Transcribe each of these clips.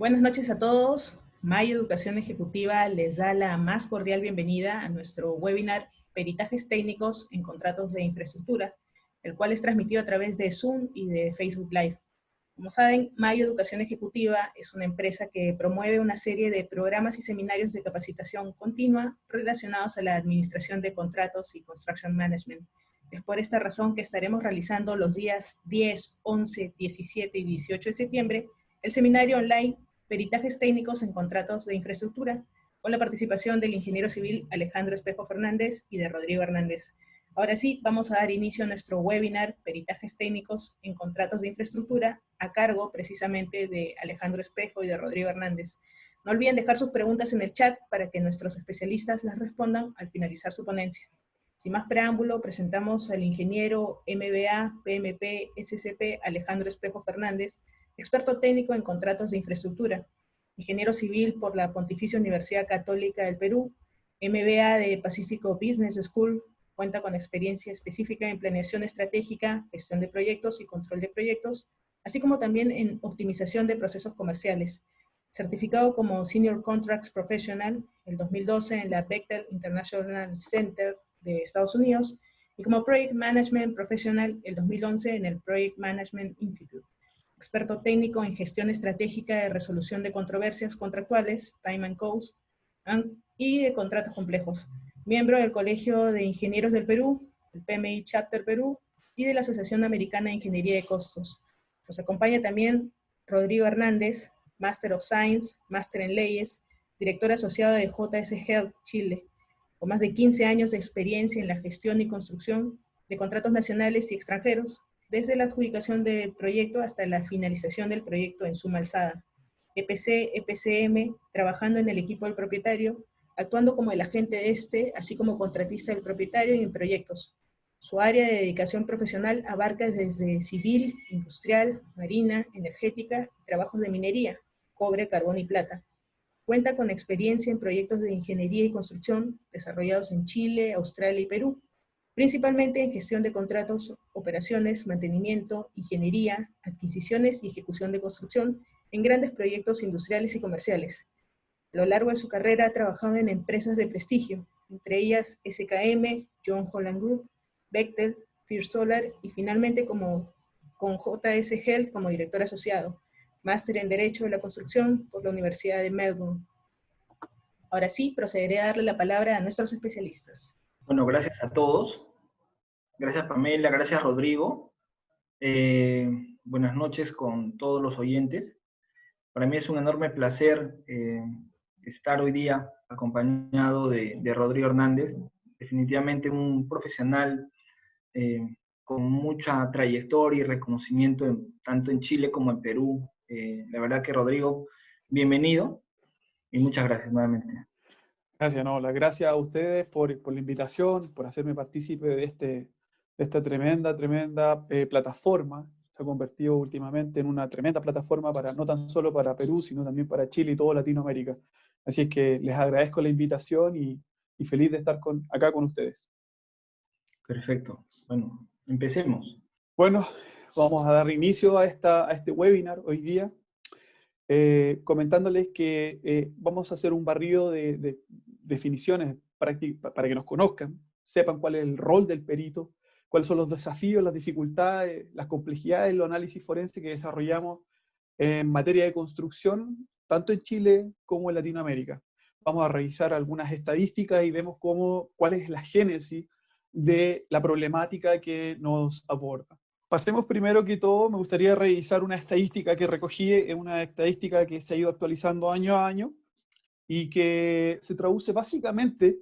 Buenas noches a todos. May Educación Ejecutiva les da la más cordial bienvenida a nuestro webinar Peritajes Técnicos en Contratos de Infraestructura, el cual es transmitido a través de Zoom y de Facebook Live. Como saben, May Educación Ejecutiva es una empresa que promueve una serie de programas y seminarios de capacitación continua relacionados a la administración de contratos y construction management. Es por esta razón que estaremos realizando los días 10, 11, 17 y 18 de septiembre el seminario online Peritajes Técnicos en Contratos de Infraestructura, con la participación del ingeniero civil Alejandro Espejo Fernández y de Rodrigo Hernández. Ahora sí, vamos a dar inicio a nuestro webinar Peritajes Técnicos en Contratos de Infraestructura, a cargo precisamente de Alejandro Espejo y de Rodrigo Hernández. No olviden dejar sus preguntas en el chat para que nuestros especialistas las respondan al finalizar su ponencia. Sin más preámbulo, presentamos al ingeniero MBA, PMP, SCP Alejandro Espejo Fernández, experto técnico en contratos de infraestructura, ingeniero civil por la Pontificia Universidad Católica del Perú, MBA de Pacífico Business School, cuenta con experiencia específica en planeación estratégica, gestión de proyectos y control de proyectos, así como también en optimización de procesos comerciales. Certificado como Senior Contracts Professional en 2012 en la Bechtel International Center de Estados Unidos y como Project Management Professional en 2011 en el Project Management Institute. Experto técnico en gestión estratégica de resolución de controversias contractuales, Time and Cost, y de contratos complejos. Miembro del Colegio de Ingenieros del Perú, el PMI Chapter Perú, y de la Asociación Americana de Ingeniería de Costos. Nos acompaña también Rodrigo Hernández, Master of Science, Máster en Leyes, director asociado de JS Health Chile, con más de 15 años de experiencia en la gestión y construcción de contratos nacionales y extranjeros, desde la adjudicación del proyecto hasta la finalización del proyecto en suma alzada. EPC, EPCM, trabajando en el equipo del propietario, actuando como el agente de este, así como contratista del propietario y en proyectos. Su área de dedicación profesional abarca desde civil, industrial, marina, energética y trabajos de minería, cobre, carbón y plata. Cuenta con experiencia en proyectos de ingeniería y construcción desarrollados en Chile, Australia y Perú, principalmente en gestión de contratos, operaciones, mantenimiento, ingeniería, adquisiciones y ejecución de construcción en grandes proyectos industriales y comerciales. A lo largo de su carrera ha trabajado en empresas de prestigio, entre ellas SKM, John Holland Group, Bechtel, First Solar y finalmente con JS Health como director asociado, máster en Derecho de la Construcción por la Universidad de Melbourne. Ahora sí, procederé a darle la palabra a nuestros especialistas. Bueno, gracias a todos. Gracias Pamela, gracias Rodrigo. Buenas noches con todos los oyentes. Para mí es un enorme placer estar hoy día acompañado de Rodrigo Hernández, definitivamente un profesional con mucha trayectoria y reconocimiento tanto en Chile como en Perú. La verdad que Rodrigo, bienvenido y muchas gracias nuevamente. Gracias, no, las gracias a ustedes por la invitación, por hacerme partícipe de esta tremenda plataforma. Se ha convertido últimamente en una tremenda plataforma no tan solo para Perú, sino también para Chile y toda Latinoamérica. Así es que les agradezco la invitación y feliz de estar acá con ustedes. Perfecto. Bueno, empecemos. Bueno, vamos a dar inicio a este webinar hoy día. Comentándoles que vamos a hacer un barrido de definiciones para que nos conozcan, sepan cuál es el rol del perito, cuáles son los desafíos, las dificultades, las complejidades de los análisis forenses que desarrollamos en materia de construcción, tanto en Chile como en Latinoamérica. Vamos a revisar algunas estadísticas y vemos cuál es la génesis de la problemática que nos aborda. Pasemos primero que todo, me gustaría revisar una estadística que recogí, una estadística que se ha ido actualizando año a año y que se traduce básicamente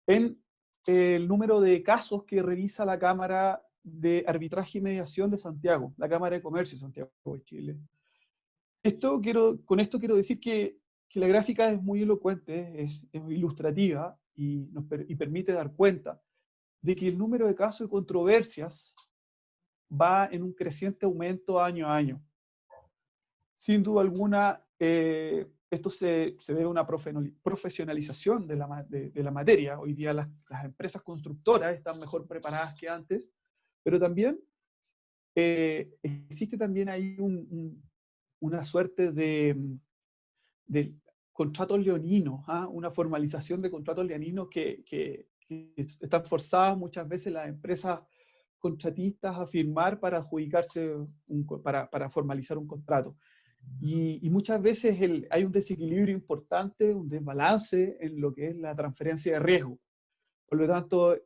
en el número de casos que revisa la Cámara de Arbitraje y Mediación de Santiago, la Cámara de Comercio de Santiago de Chile. Con esto quiero decir que la gráfica es muy elocuente, es ilustrativa y permite dar cuenta de que el número de casos y controversias va en un creciente aumento año a año. Sin duda alguna, esto se debe a una profesionalización de la materia. Hoy día las empresas constructoras están mejor preparadas que antes, pero también existe también ahí una suerte de de contratos leoninos, una formalización de contratos leoninos que están forzadas muchas veces las empresas contratistas a firmar para adjudicarse, para formalizar un contrato. Y muchas veces hay un desequilibrio importante, un desbalance en lo que es la transferencia de riesgo. Por lo tanto,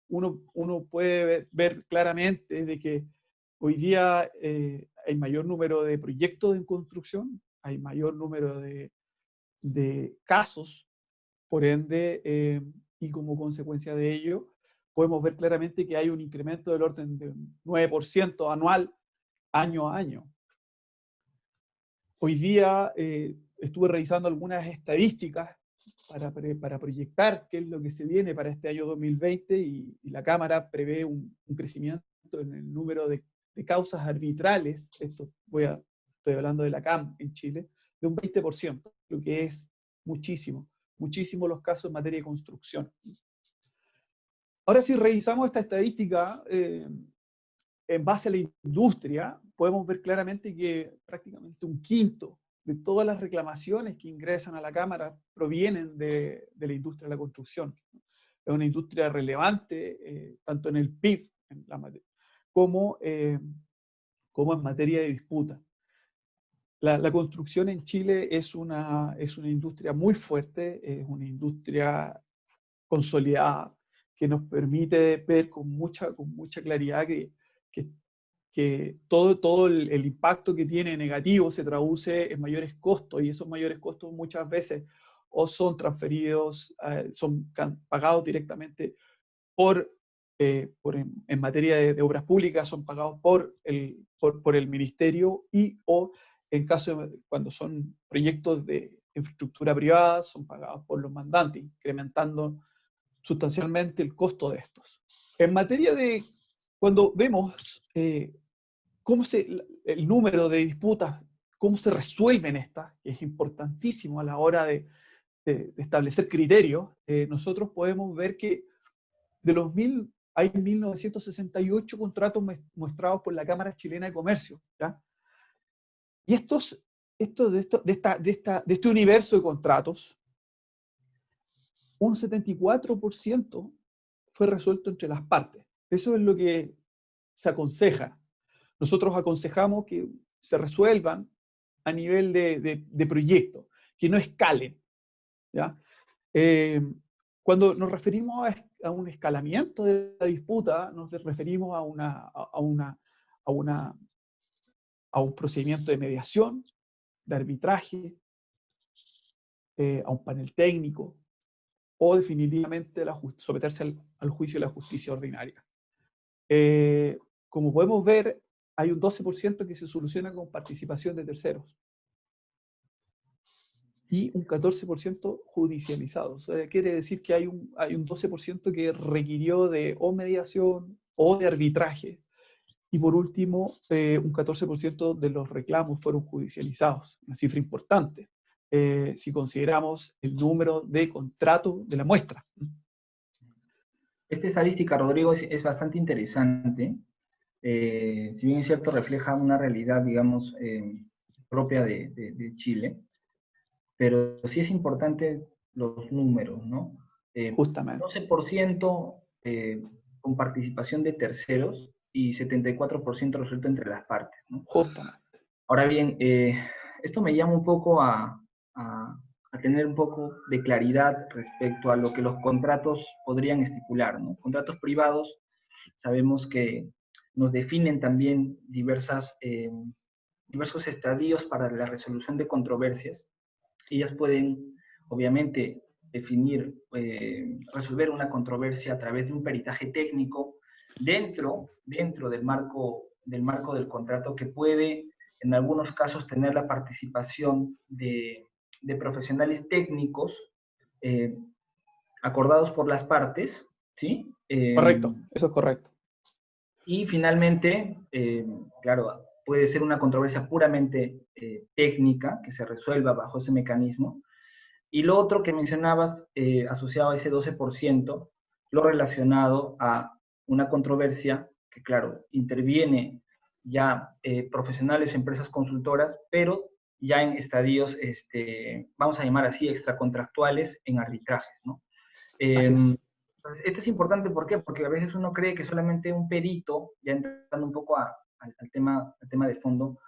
uno puede ver claramente de que hoy día hay mayor número de proyectos en construcción, hay mayor número de casos, por ende, y como consecuencia de ello, podemos ver claramente que hay un incremento del orden de 9% anual, año a año. Hoy día estuve revisando algunas estadísticas para proyectar qué es lo que se viene para este año 2020 y la Cámara prevé un crecimiento en el número de causas arbitrales, estoy hablando de la CAM en Chile, de un 20%, lo que es muchísimo los casos en materia de construcción. Ahora, si revisamos esta estadística en base a la industria, podemos ver claramente que prácticamente un quinto de todas las reclamaciones que ingresan a la Cámara provienen de la industria de la construcción. Es una industria relevante, tanto en el PIB como en materia de disputa. La construcción en Chile es una industria muy fuerte, es una industria consolidada, que nos permite ver con mucha claridad que todo el impacto que tiene negativo se traduce en mayores costos, y esos mayores costos muchas veces o son transferidos, son pagados directamente en materia de obras públicas, son pagados por el ministerio, o en caso de cuando son proyectos de infraestructura privada, son pagados por los mandantes, incrementando sustancialmente el costo de estos. En materia de, cuando vemos el número de disputas, cómo se resuelven estas, que es importantísimo a la hora de establecer criterios, nosotros podemos ver que hay 1968 contratos mostrados por la Cámara Chilena de Comercio, ¿ya? Y de este universo de contratos, un 74% fue resuelto entre las partes. Eso es lo que se aconseja. Nosotros aconsejamos que se resuelvan a nivel de proyecto, que no escalen, ¿ya? Cuando nos referimos a un escalamiento de la disputa, nos referimos a un procedimiento de mediación, de arbitraje, a un panel técnico, o definitivamente someterse al juicio de la justicia ordinaria. Como podemos ver, hay un 12% que se soluciona con participación de terceros y un 14% judicializado. O sea, quiere decir que hay un 12% que requirió de o mediación o de arbitraje. Y por último, un 14% de los reclamos fueron judicializados. Una cifra importante, si consideramos el número de contratos de la muestra. Esta estadística, Rodrigo, es bastante interesante. Si bien es cierto, refleja una realidad, digamos, propia de Chile, pero sí es importante los números, ¿no? Justamente. 12% con participación de terceros y 74% resuelto entre las partes, ¿no? Justamente. Ahora bien, esto me llama un poco a tener un poco de claridad respecto a lo que los contratos podrían estipular, ¿no? Contratos privados, sabemos que nos definen también diversos estadios para la resolución de controversias. Ellas pueden, obviamente, resolver una controversia a través de un peritaje técnico dentro del marco del contrato, que puede, en algunos casos, tener la participación de profesionales técnicos acordados por las partes, ¿sí? Correcto, eso es correcto. Y finalmente, claro, puede ser una controversia puramente técnica que se resuelva bajo ese mecanismo. Y lo otro que mencionabas, asociado a ese 12%, lo relacionado a una controversia que, claro, interviene ya profesionales o empresas consultoras, pero ya en estadios, vamos a llamar así, extracontractuales en arbitrajes, ¿no? Así es. Entonces, esto es importante, ¿por qué? Porque a veces uno cree que solamente un perito, ya entrando un poco al tema de fondo,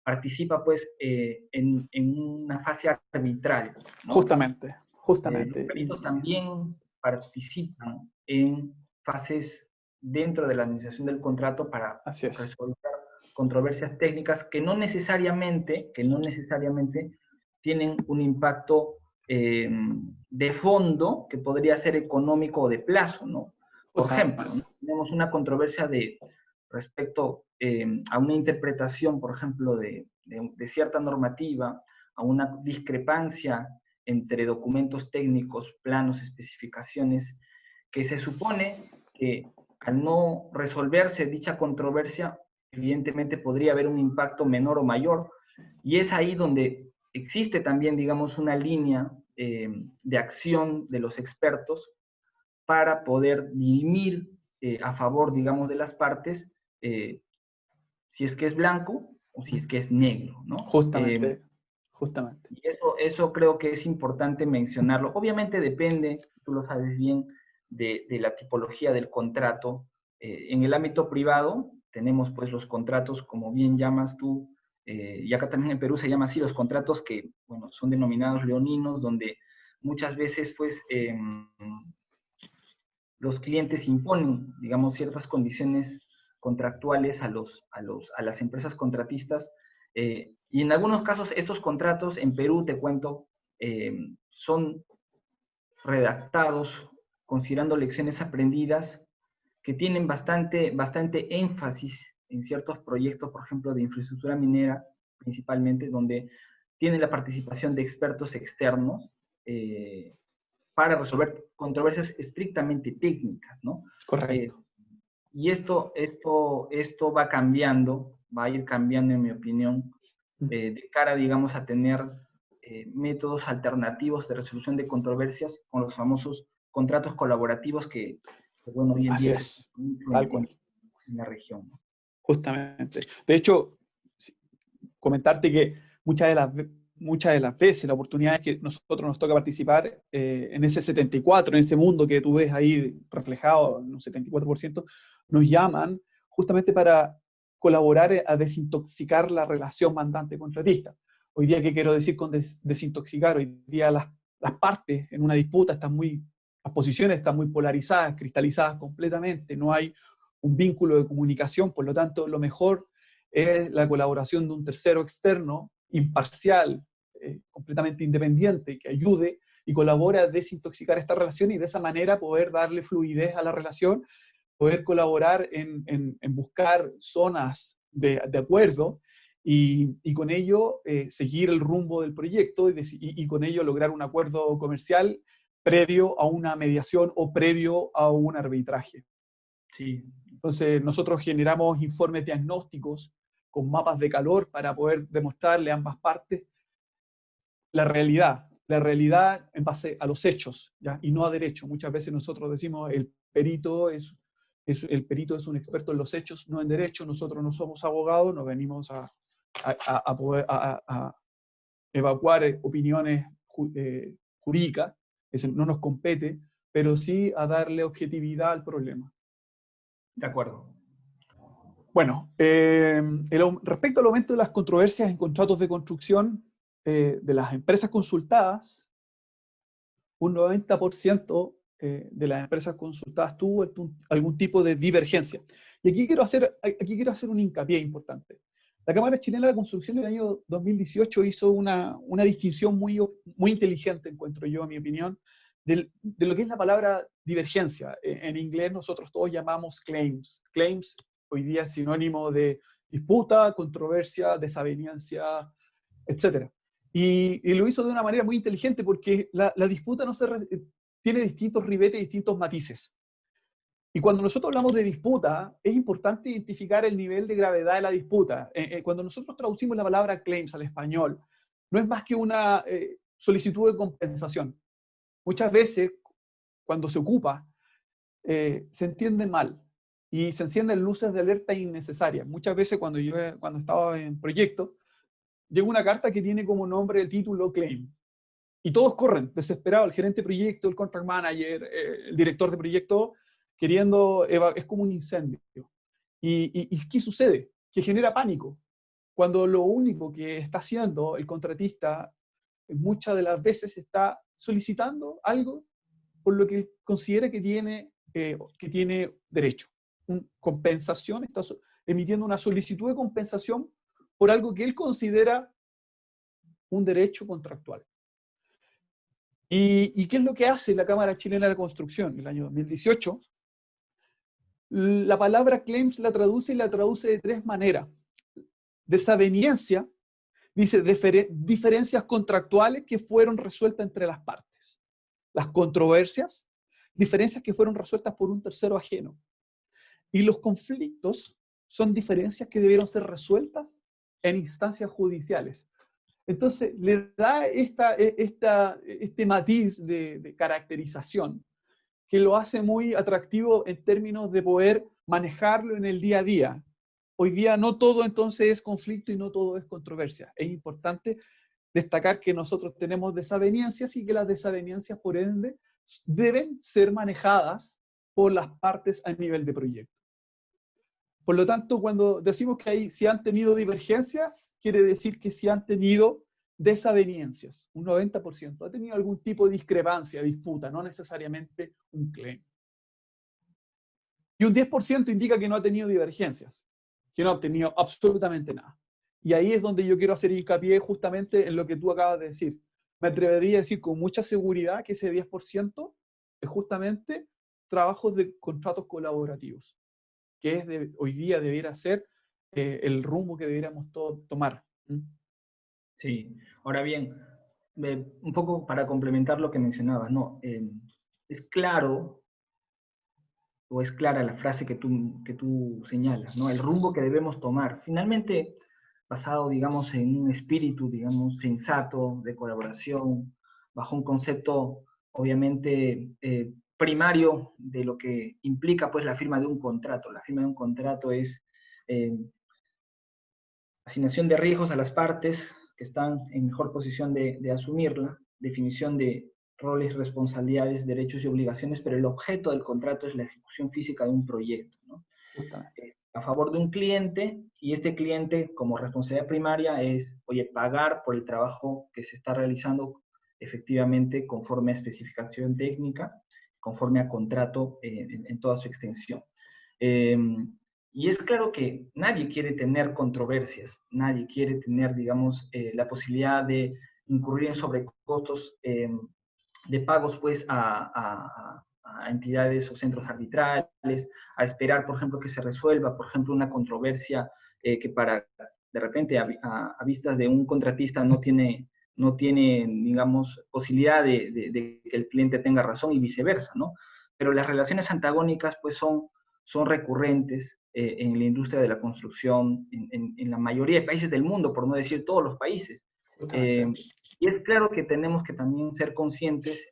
participa pues en una fase arbitral, ¿no? Justamente, Los justamente. peritos también participan en fases dentro de la administración del contrato para Así es. resolver controversias técnicas que no necesariamente tienen un impacto de fondo que podría ser económico o de plazo, ¿no? Por ejemplo, Justamente. ¿no? Tenemos una controversia respecto a una interpretación, por ejemplo, de cierta normativa, a una discrepancia entre documentos técnicos, planos, especificaciones, que se supone que al no resolverse dicha controversia, evidentemente podría haber un impacto menor o mayor, y es ahí donde existe también, digamos, una línea de acción de los expertos para poder dirimir a favor, digamos, de las partes, si es que es blanco o si es que es negro, ¿no? Justamente. Justamente. Y eso creo que es importante mencionarlo. Obviamente depende, tú lo sabes bien, de la tipología del contrato. En el ámbito privado tenemos pues los contratos, como bien llamas tú, y acá también en Perú se llama así, los contratos que, bueno, son denominados leoninos, donde muchas veces pues los clientes imponen, digamos, ciertas condiciones contractuales a las empresas contratistas, y en algunos casos estos contratos en Perú, te cuento, son redactados considerando lecciones aprendidas que tienen bastante énfasis en ciertos proyectos, por ejemplo, de infraestructura minera, principalmente, donde tienen la participación de expertos externos, para resolver controversias estrictamente técnicas, ¿no? Eh, Correcto. y esto va a ir cambiando, en mi opinión, de cara, digamos, a tener métodos alternativos de resolución de controversias con los famosos contratos colaborativos que, bueno, hoy en Así día se es. usan mucho Tal cual. en la región, ¿no? Justamente. De hecho, comentarte que muchas de las veces, la oportunidad es que nosotros nos toca participar en ese 74, en ese mundo que tú ves ahí reflejado en un 74%, nos llaman justamente para colaborar a desintoxicar la relación mandante-contratista. Hoy día, ¿qué quiero decir con desintoxicar? Hoy día las partes en una disputa las posiciones están muy polarizadas, cristalizadas completamente, no hay un vínculo de comunicación, por lo tanto, lo mejor es la colaboración de un tercero externo, imparcial, completamente independiente, que ayude y colabore a desintoxicar esta relación y de esa manera poder darle fluidez a la relación, poder colaborar en buscar zonas de acuerdo y con ello seguir el rumbo del proyecto y con ello lograr un acuerdo comercial previo a una mediación o previo a un arbitraje. Sí, Entonces, nosotros generamos informes diagnósticos con mapas de calor para poder demostrarle a ambas partes la realidad en base a los hechos, ¿ya? Y no a derecho. Muchas veces nosotros decimos el perito es un experto en los hechos, no en derecho. Nosotros no somos abogados, nos venimos a evacuar opiniones jurídicas, eso no nos compete, pero sí a darle objetividad al problema. de acuerdo. Bueno, respecto al aumento de las controversias en contratos de construcción de las empresas consultadas, un 90% de las empresas consultadas tuvo algún tipo de divergencia. Y aquí quiero hacer un hincapié importante. La Cámara Chilena de la Construcción en el año 2018 hizo una distinción muy inteligente, encuentro yo, en mi opinión, de lo que es la palabra divergencia. En inglés nosotros todos llamamos claims. Claims hoy día es sinónimo de disputa, controversia, desaveniencia, etc. Y lo hizo de una manera muy inteligente porque la disputa tiene distintos ribetes, distintos matices. Y cuando nosotros hablamos de disputa, es importante identificar el nivel de gravedad de la disputa. Cuando nosotros traducimos la palabra claims al español, no es más que una solicitud de compensación. Muchas veces, cuando se ocupa, se entiende mal y se encienden luces de alerta innecesarias. Muchas veces cuando estaba en proyecto, llega una carta que tiene como nombre el título Claim. Y todos corren, desesperados, el gerente de proyecto, el contract manager, el director de proyecto, queriendo, es como un incendio. ¿Y qué sucede? Que genera pánico. Cuando lo único que está haciendo el contratista muchas de las veces está solicitando algo por lo que considera que tiene derecho. Compensación, está emitiendo una solicitud de compensación por algo que él considera un derecho contractual. ¿Y qué es lo que hace la Cámara Chilena de la Construcción en el año 2018? La palabra claims la traduce de tres maneras. Desaveniencia, dice diferencias contractuales que fueron resueltas entre las partes. Las controversias, diferencias que fueron resueltas por un tercero ajeno. Y los conflictos son diferencias que debieron ser resueltas en instancias judiciales. Entonces, le da este matiz de caracterización que lo hace muy atractivo en términos de poder manejarlo en el día a día. Hoy día no todo entonces es conflicto y no todo es controversia. Es importante destacar que nosotros tenemos desavenencias y que las desavenencias, por ende, deben ser manejadas por las partes a nivel de proyecto. Por lo tanto, cuando decimos que si han tenido divergencias, quiere decir que si han tenido desavenencias, un 90%, ha tenido algún tipo de discrepancia, disputa, no necesariamente un claim. Y un 10% indica que no ha tenido divergencias, que no ha obtenido absolutamente nada. Y ahí es donde yo quiero hacer hincapié justamente en lo que tú acabas de decir. Me atrevería a decir con mucha seguridad que ese 10% es justamente trabajos de contratos colaborativos, que hoy día debiera ser el rumbo que debiéramos todos tomar. Sí, ahora bien, un poco para complementar lo que mencionabas, ¿no? Es claro, o es clara la frase que tú señalas, ¿no? El rumbo que debemos tomar. Finalmente, basado, digamos, en un espíritu, digamos, sensato, de colaboración, bajo un concepto, obviamente, primario de lo que implica, pues, la firma de un contrato. La firma de un contrato es asignación de riesgos a las partes que están en mejor posición de asumirla, definición de roles, responsabilidades, derechos y obligaciones, pero el objeto del contrato es la ejecución física de un proyecto, ¿no? A favor de un cliente, y este cliente como responsabilidad primaria es, oye, pagar por el trabajo que se está realizando efectivamente conforme a especificación técnica, conforme a contrato en toda su extensión. Y es claro que nadie quiere tener controversias, nadie quiere tener, digamos, la posibilidad de incurrir en sobrecostos de pagos, pues, a entidades o centros arbitrales, a esperar, por ejemplo, que se resuelva, por ejemplo, una controversia que de repente, a vistas de un contratista no tiene, digamos, posibilidad de que el cliente tenga razón y viceversa, ¿no? Pero las relaciones antagónicas, pues, son recurrentes en la industria de la construcción, en la mayoría de países del mundo, por no decir todos los países. Y es claro que tenemos que también ser conscientes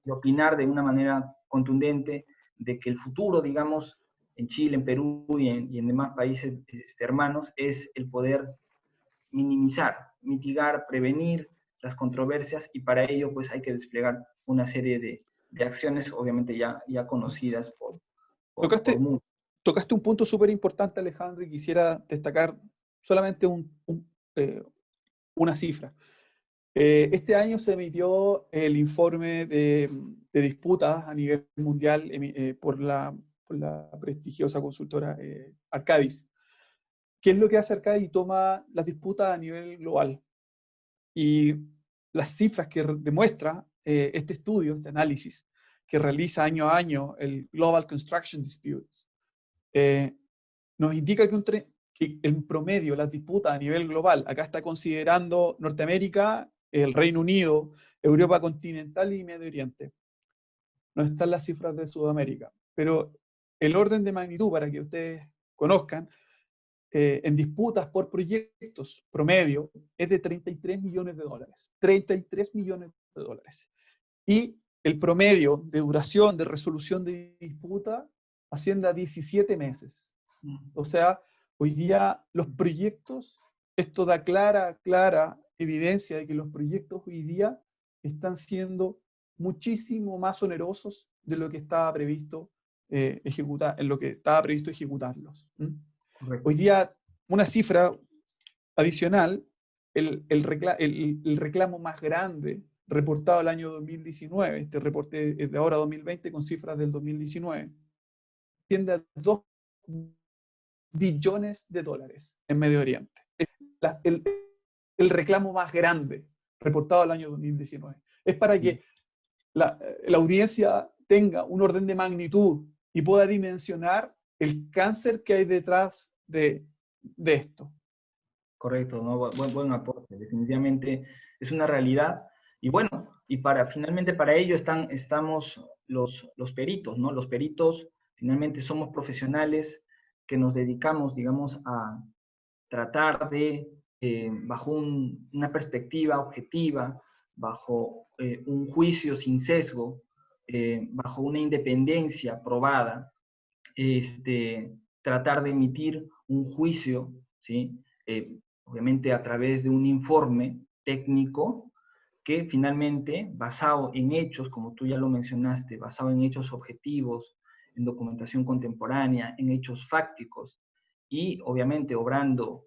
y opinar de una manera contundente de que el futuro, digamos, en Chile, en Perú y en demás países hermanos, es el poder minimizar, mitigar, prevenir las controversias, y para ello pues hay que desplegar una serie de acciones, obviamente ya conocidas por muchos. Tocaste un punto súper importante, Alejandro, y quisiera destacar solamente una cifra. Este año se emitió el informe de disputas a nivel mundial por la prestigiosa consultora Arcadis. ¿Qué es lo que hace Arcadis? Toma las disputas a nivel global. Y las cifras que demuestra este estudio, este análisis, que realiza año a año el Global Construction Disputes, nos indica que en promedio las disputas a nivel global, acá está considerando Norteamérica, el Reino Unido, Europa continental y Medio Oriente. No están las cifras de Sudamérica, pero el orden de magnitud, para que ustedes conozcan, en disputas por proyectos promedio es de $33 millones. 33 millones de dólares. Y el promedio de duración de resolución de disputa asciende a 17 meses. O sea, hoy día los proyectos Esto da clara evidencia de que los proyectos hoy día están siendo muchísimo más onerosos de lo que estaba previsto ejecutarlos. Correcto. Hoy día, una cifra adicional, el reclamo más grande reportado el año 2019, este reporte es de ahora 2020 con cifras del 2019, asciende a 2 billones de dólares en Medio Oriente. El reclamo más grande reportado el año 2019. Es para que la audiencia tenga un orden de magnitud y pueda dimensionar el cáncer que hay detrás de esto. Correcto, ¿no? Buen aporte. Definitivamente es una realidad. Y bueno, y finalmente para ello estamos los peritos, ¿no? Los peritos finalmente somos profesionales que nos dedicamos, digamos, a tratar de, bajo una perspectiva objetiva, bajo un juicio sin sesgo, bajo una independencia probada, tratar de emitir un juicio, ¿sí? Obviamente a través de un informe técnico que finalmente, basado en hechos, como tú ya lo mencionaste, basado en hechos objetivos, en documentación contemporánea, en hechos fácticos, y obviamente obrando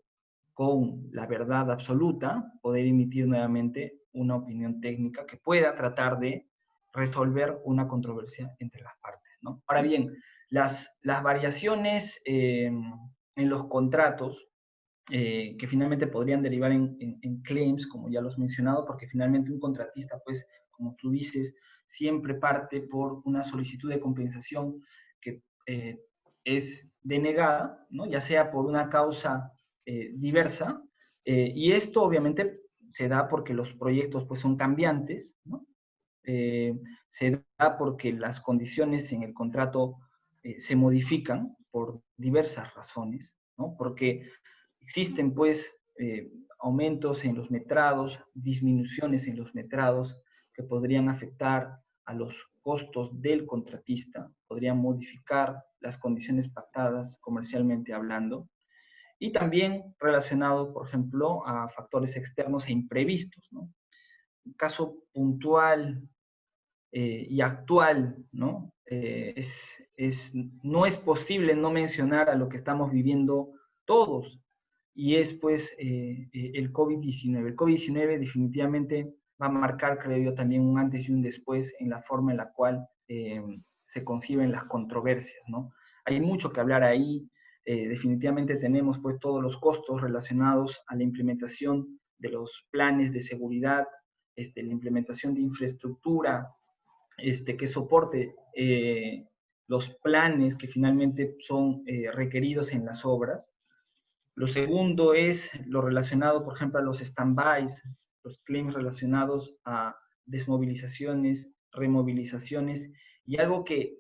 con la verdad absoluta, poder emitir nuevamente una opinión técnica que pueda tratar de resolver una controversia entre las partes, ¿no? Ahora bien, las variaciones en los contratos que finalmente podrían derivar en claims, como ya los he mencionado, porque finalmente un contratista, pues, como tú dices, siempre parte por una solicitud de compensación que es denegada, ¿no? Ya sea por una causa diversa, y esto obviamente se da porque los proyectos pues, son cambiantes, ¿no? Se da porque las condiciones en el contrato se modifican por diversas razones, ¿no? Porque existen pues aumentos en los metrados, disminuciones en los metrados que podrían afectar a los costos del contratista, podrían modificar las condiciones pactadas comercialmente hablando, y también relacionado, por ejemplo, a factores externos e imprevistos, ¿no? Un caso puntual y actual, ¿no? No es posible no mencionar a lo que estamos viviendo todos, y es pues el COVID-19. El COVID-19 definitivamente va a marcar, creo yo, también un antes y un después en la forma en la cual se conciben las controversias, ¿no? Hay mucho que hablar ahí. Definitivamente tenemos pues todos los costos relacionados a la implementación de los planes de seguridad, la implementación de infraestructura, que soporte los planes que finalmente son requeridos en las obras. Lo segundo es lo relacionado, por ejemplo, a los stand-bys, los claims relacionados a desmovilizaciones, removilizaciones, y algo que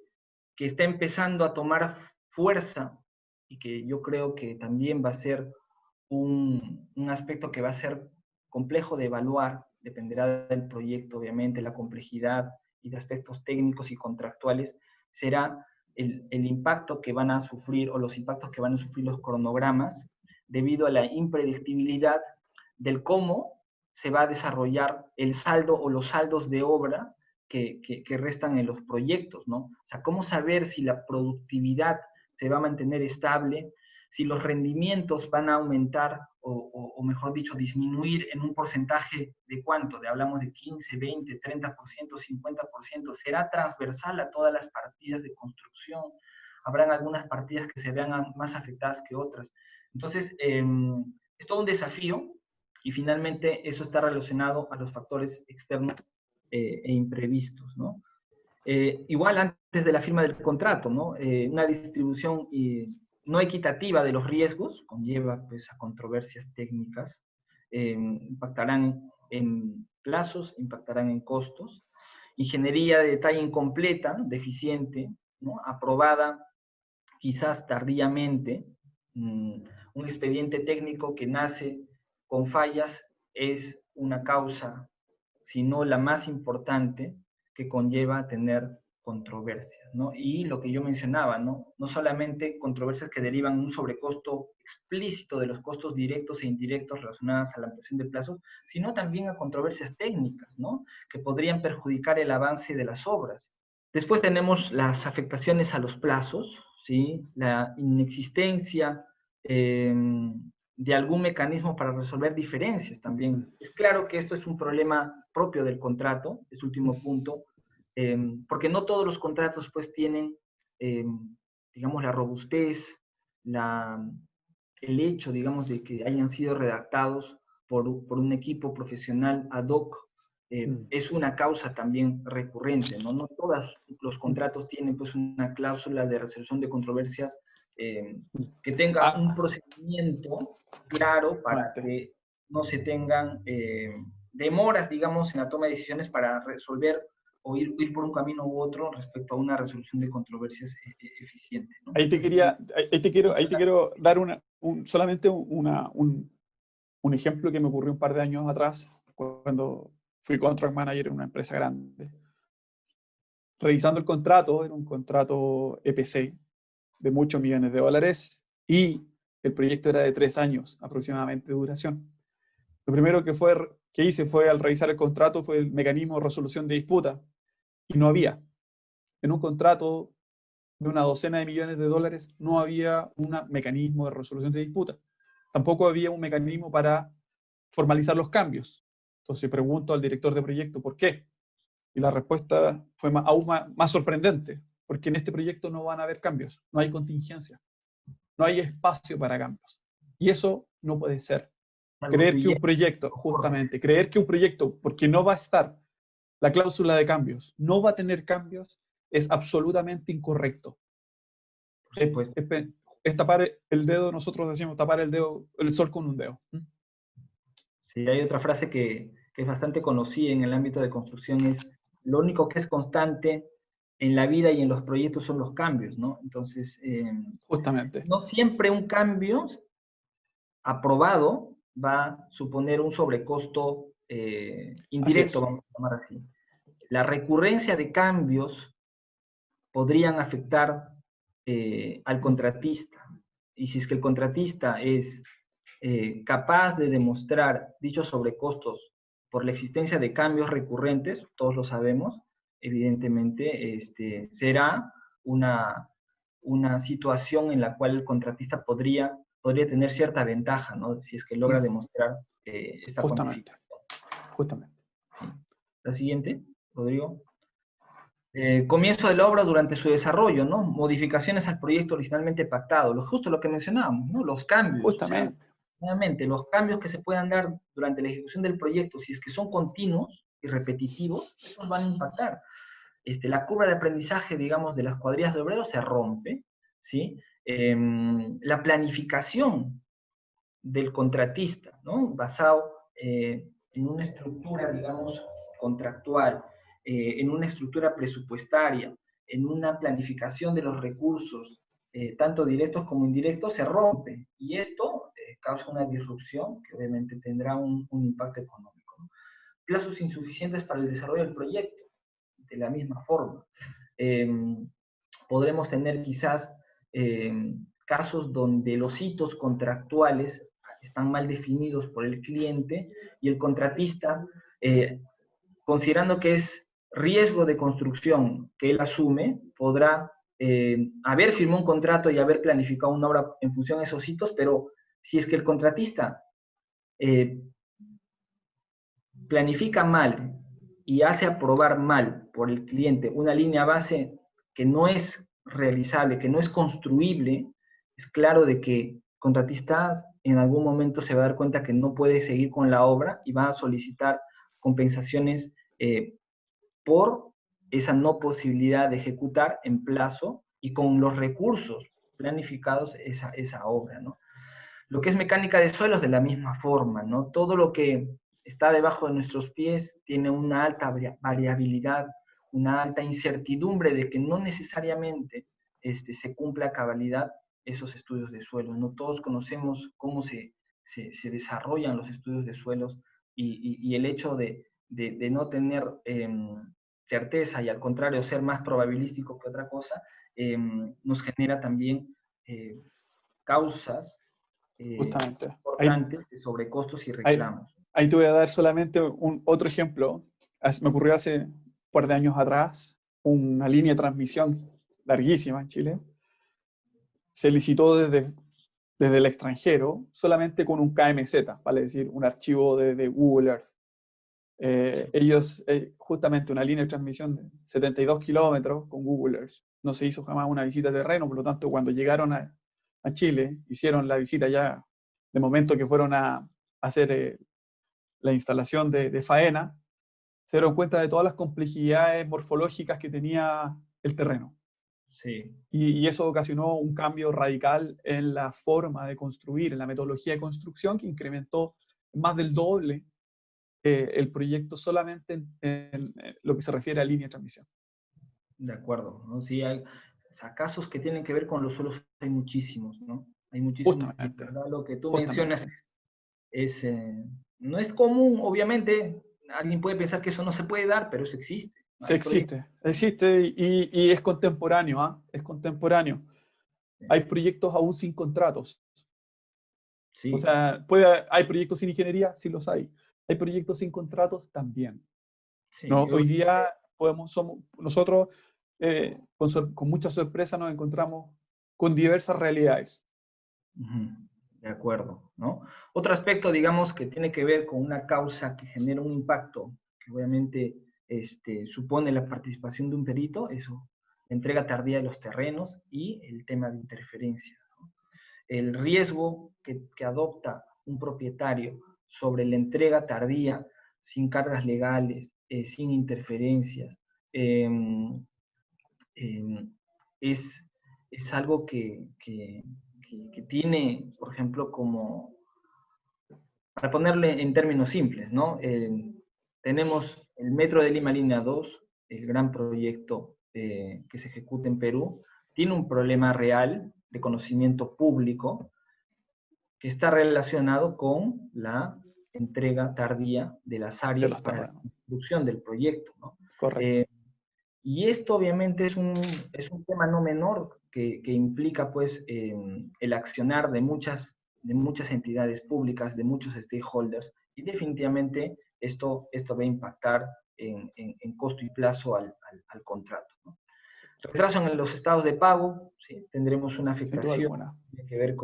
está empezando a tomar fuerza y que yo creo que también va a ser un aspecto que va a ser complejo de evaluar, dependerá del proyecto, obviamente, la complejidad y de aspectos técnicos y contractuales, será el impacto que van a sufrir o los impactos que van a sufrir los cronogramas debido a la impredictibilidad del cómo se va a desarrollar el saldo o los saldos de obra que restan en los proyectos, ¿no? O sea, cómo saber si la productividad se va a mantener estable, si los rendimientos van a aumentar o mejor dicho, disminuir en un porcentaje de cuánto, hablamos de 15, 20, 30%, 50%, será transversal a todas las partidas de construcción, habrán algunas partidas que se vean más afectadas que otras. Entonces, es todo un desafío y finalmente eso está relacionado a los factores externos e imprevistos, ¿no? Igual antes de la firma del contrato, ¿no? Una distribución no equitativa de los riesgos conlleva pues, a controversias técnicas, impactarán en plazos, impactarán en costos, ingeniería de detalle incompleta, deficiente, ¿no? Aprobada quizás tardíamente, un expediente técnico que nace con fallas es una causa, si no la más importante, que conlleva tener controversias, ¿no? Y lo que yo mencionaba, ¿no? No solamente controversias que derivan un sobrecosto explícito de los costos directos e indirectos relacionados a la ampliación de plazos, sino también a controversias técnicas, ¿no? Que podrían perjudicar el avance de las obras. Después tenemos las afectaciones a los plazos, ¿sí? La inexistencia de algún mecanismo para resolver diferencias también. Es claro que esto es un problema propio del contrato, este último punto, porque no todos los contratos pues tienen, digamos, la robustez, el hecho, digamos, de que hayan sido redactados por un equipo profesional ad hoc, es una causa también recurrente, ¿no? No todos los contratos tienen pues una cláusula de resolución de controversias que tenga un procedimiento claro para que no se tengan demoras, digamos, en la toma de decisiones para resolver o ir por un camino u otro respecto a una resolución de controversias eficiente, ¿no? Ahí te quiero dar solamente un ejemplo que me ocurrió un par de años atrás, cuando fui contract manager en una empresa grande. Revisando el contrato, era un contrato EPC de muchos millones de dólares y el proyecto era de 3 años aproximadamente de duración. Lo primero que hice fue, al revisar el contrato, fue el mecanismo de resolución de disputa, y no había. En un contrato de una docena de millones de dólares no había un mecanismo de resolución de disputa. Tampoco había un mecanismo para formalizar los cambios. Entonces pregunto al director de proyecto, ¿por qué? Y la respuesta fue aún más sorprendente, porque en este proyecto no van a haber cambios, no hay contingencia, no hay espacio para cambios. Y eso no puede ser. Creer que un proyecto, justamente, creer que un proyecto, porque no va a estar la cláusula de cambios, no va a tener cambios, es absolutamente incorrecto. Es tapar el dedo, nosotros decimos tapar el sol con un dedo. Sí, hay otra frase que es bastante conocida en el ámbito de construcción, es lo único que es constante en la vida y en los proyectos son los cambios, ¿no? Entonces, justamente, no siempre un cambio aprobado va a suponer un sobrecosto indirecto, vamos a llamar así. La recurrencia de cambios podrían afectar al contratista. Y si es que el contratista es capaz de demostrar dichos sobrecostos por la existencia de cambios recurrentes, todos lo sabemos, evidentemente será una situación en la cual el contratista podría tener cierta ventaja, ¿no? Si es que logra demostrar esta cuantificación. Justamente. Sí. La siguiente, Rodrigo. Comienzo de la obra durante su desarrollo, ¿no? Modificaciones al proyecto originalmente pactado, justo lo que mencionábamos, ¿no? Los cambios. Justamente. O sea, nuevamente, los cambios que se puedan dar durante la ejecución del proyecto, si es que son continuos y repetitivos, estos van a impactar. La curva de aprendizaje, digamos, de las cuadrillas de obreros se rompe, ¿sí? La planificación del contratista, ¿no? Basado en una estructura, digamos, contractual, en una estructura presupuestaria, en una planificación de los recursos, tanto directos como indirectos, se rompe. Y esto causa una disrupción que obviamente tendrá un impacto económico, ¿no? Plazos insuficientes para el desarrollo del proyecto, de la misma forma. Podremos tener quizás casos donde los hitos contractuales están mal definidos por el cliente y el contratista, considerando que es riesgo de construcción que él asume, podrá haber firmado un contrato y haber planificado una obra en función a esos hitos, pero si es que el contratista planifica mal y hace aprobar mal por el cliente una línea base que no es realizable, que no es construible, es claro de que el contratista en algún momento se va a dar cuenta que no puede seguir con la obra y va a solicitar compensaciones por esa no posibilidad de ejecutar en plazo y con los recursos planificados esa obra, ¿no? Lo que es mecánica de suelos de la misma forma, ¿no? Todo lo que está debajo de nuestros pies tiene una alta variabilidad, una alta incertidumbre de que no necesariamente se cumpla a cabalidad esos estudios de suelos. No todos conocemos cómo se desarrollan los estudios de suelos y el hecho de no tener certeza y al contrario ser más probabilístico que otra cosa, nos genera también causas Justamente. importantes de sobrecostos y Ahí, reclamos. ahí te voy a dar solamente otro ejemplo. Me ocurrió hace un par de años atrás, una línea de transmisión larguísima en Chile. Se licitó desde el extranjero solamente con un KMZ, vale decir, un archivo de Google Earth. Ellos, justamente una línea de transmisión de 72 kilómetros con Google Earth. No se hizo jamás una visita de terreno, por lo tanto, cuando llegaron a Chile, hicieron la visita ya de momento que fueron a hacer la instalación de faena, se dieron cuenta de todas las complejidades morfológicas que tenía el terreno. Sí. Y eso ocasionó un cambio radical en la forma de construir, en la metodología de construcción, que incrementó más del doble el proyecto solamente en lo que se refiere a línea de transmisión. De acuerdo, ¿no? Sí, hay, o sea, casos que tienen que ver con los suelos, hay muchísimos, ¿no? Hay muchísimos, y Justamente, verdad, lo que tú justamente. mencionas es, no es común, obviamente, alguien puede pensar que eso no se puede dar, pero eso existe. Sí, Hay proyectos. existe y es contemporáneo, ¿ah? Es contemporáneo. Hay proyectos aún sin contratos. O Sí, sea, hay proyectos sin ingeniería, sí los hay. Hay proyectos sin contratos también. sí, ¿No? yo, Hoy día nosotros con mucha sorpresa nos encontramos con diversas realidades. de acuerdo, ¿no? Otro aspecto, digamos, que tiene que ver con una causa que genera un impacto, que obviamente supone la participación de un perito, eso, la entrega tardía de los terrenos y el tema de interferencia. El riesgo que adopta un propietario sobre la entrega tardía, sin cargas legales, sin interferencias, eh, eh, es, es algo que tiene, por ejemplo, como, para ponerle en términos simples, ¿no? Tenemos el Metro de Lima Línea 2, el gran proyecto que se ejecuta en Perú, tiene un problema real de conocimiento público que está relacionado con la entrega tardía de las De áreas los para la terrenos. construcción del proyecto, ¿no? Correcto. Y esto obviamente es un tema no menor que implica pues el accionar de muchas entidades públicas, de muchos stakeholders, y definitivamente esto va a impactar en costo y plazo al contrato, ¿no? Retraso en los estados de pago, ¿sí? Tendremos una Sin duda afectación alguna. que tiene que ver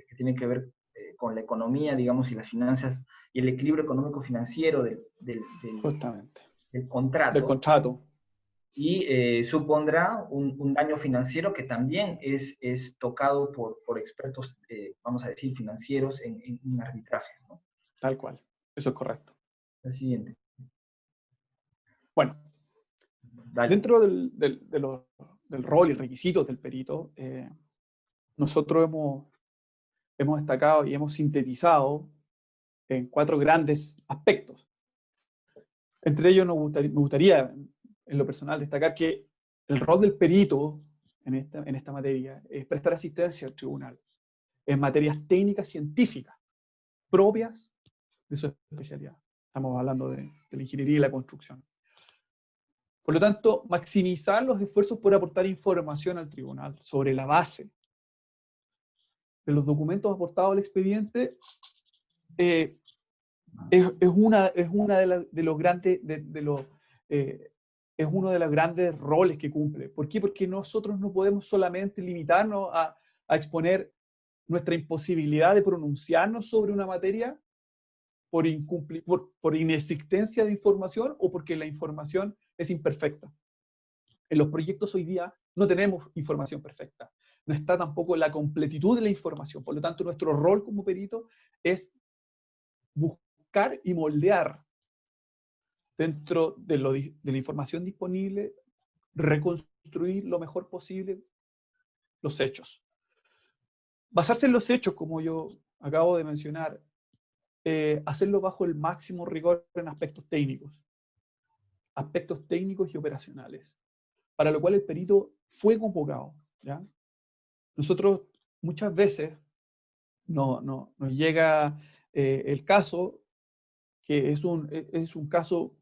que tiene que ver con la economía, digamos, y las finanzas, y el equilibrio económico-financiero Justamente. del Del contrato, contrato. y supondrá un daño financiero que también es tocado por expertos, vamos a decir, financieros en un arbitraje, ¿no? Tal cual. Eso es correcto. El siguiente. Bueno, Dale. dentro del rol y requisitos del perito, nosotros hemos destacado y hemos sintetizado en 4 grandes aspectos. Entre ellos me gustaría, en lo personal, destacar que el rol del perito en esta materia es prestar asistencia al tribunal en materias técnicas científicas propias de su especialidad. Estamos hablando de la ingeniería y la construcción. Por lo tanto, maximizar los esfuerzos por aportar información al tribunal sobre la base de los documentos aportados al expediente es una de los grandes es uno de los grandes roles que cumple. ¿Por qué? Porque nosotros no podemos solamente limitarnos a exponer nuestra imposibilidad de pronunciarnos sobre una materia por inexistencia de información o porque la información es imperfecta. En los proyectos hoy día no tenemos información perfecta. No está tampoco la completitud de la información. Por lo tanto, nuestro rol como perito es buscar y moldear dentro de la información disponible, reconstruir lo mejor posible los hechos. Basarse en los hechos, como yo acabo de mencionar, hacerlo bajo el máximo rigor en aspectos técnicos y operacionales, para lo cual el perito fue convocado, ¿ya? Nosotros muchas veces nos llega el caso que es un caso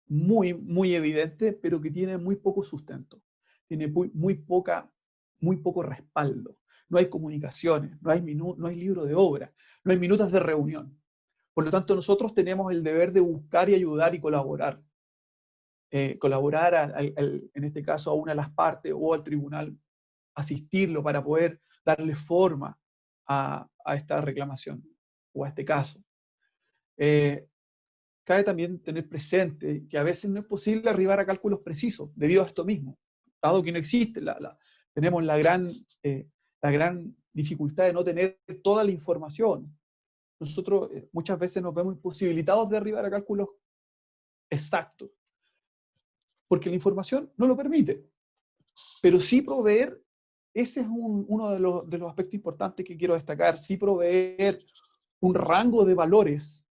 muy, muy evidente, pero que tiene muy poco sustento, tiene muy poco respaldo. No hay comunicaciones, no hay libro de obra, no hay minutas de reunión. Por lo tanto, nosotros tenemos el deber de buscar y ayudar y colaborar. Colaborar, en este caso, a una de las partes o al tribunal, asistirlo para poder darle forma a esta reclamación o a este caso. Cabe también tener presente que a veces no es posible arribar a cálculos precisos debido a esto mismo, dado que no existe, tenemos la gran dificultad de no tener toda la información. Nosotros muchas veces nos vemos imposibilitados de arribar a cálculos exactos, porque la información no lo permite. Pero sí proveer, ese es uno de los aspectos importantes que quiero destacar, sí proveer un rango de valores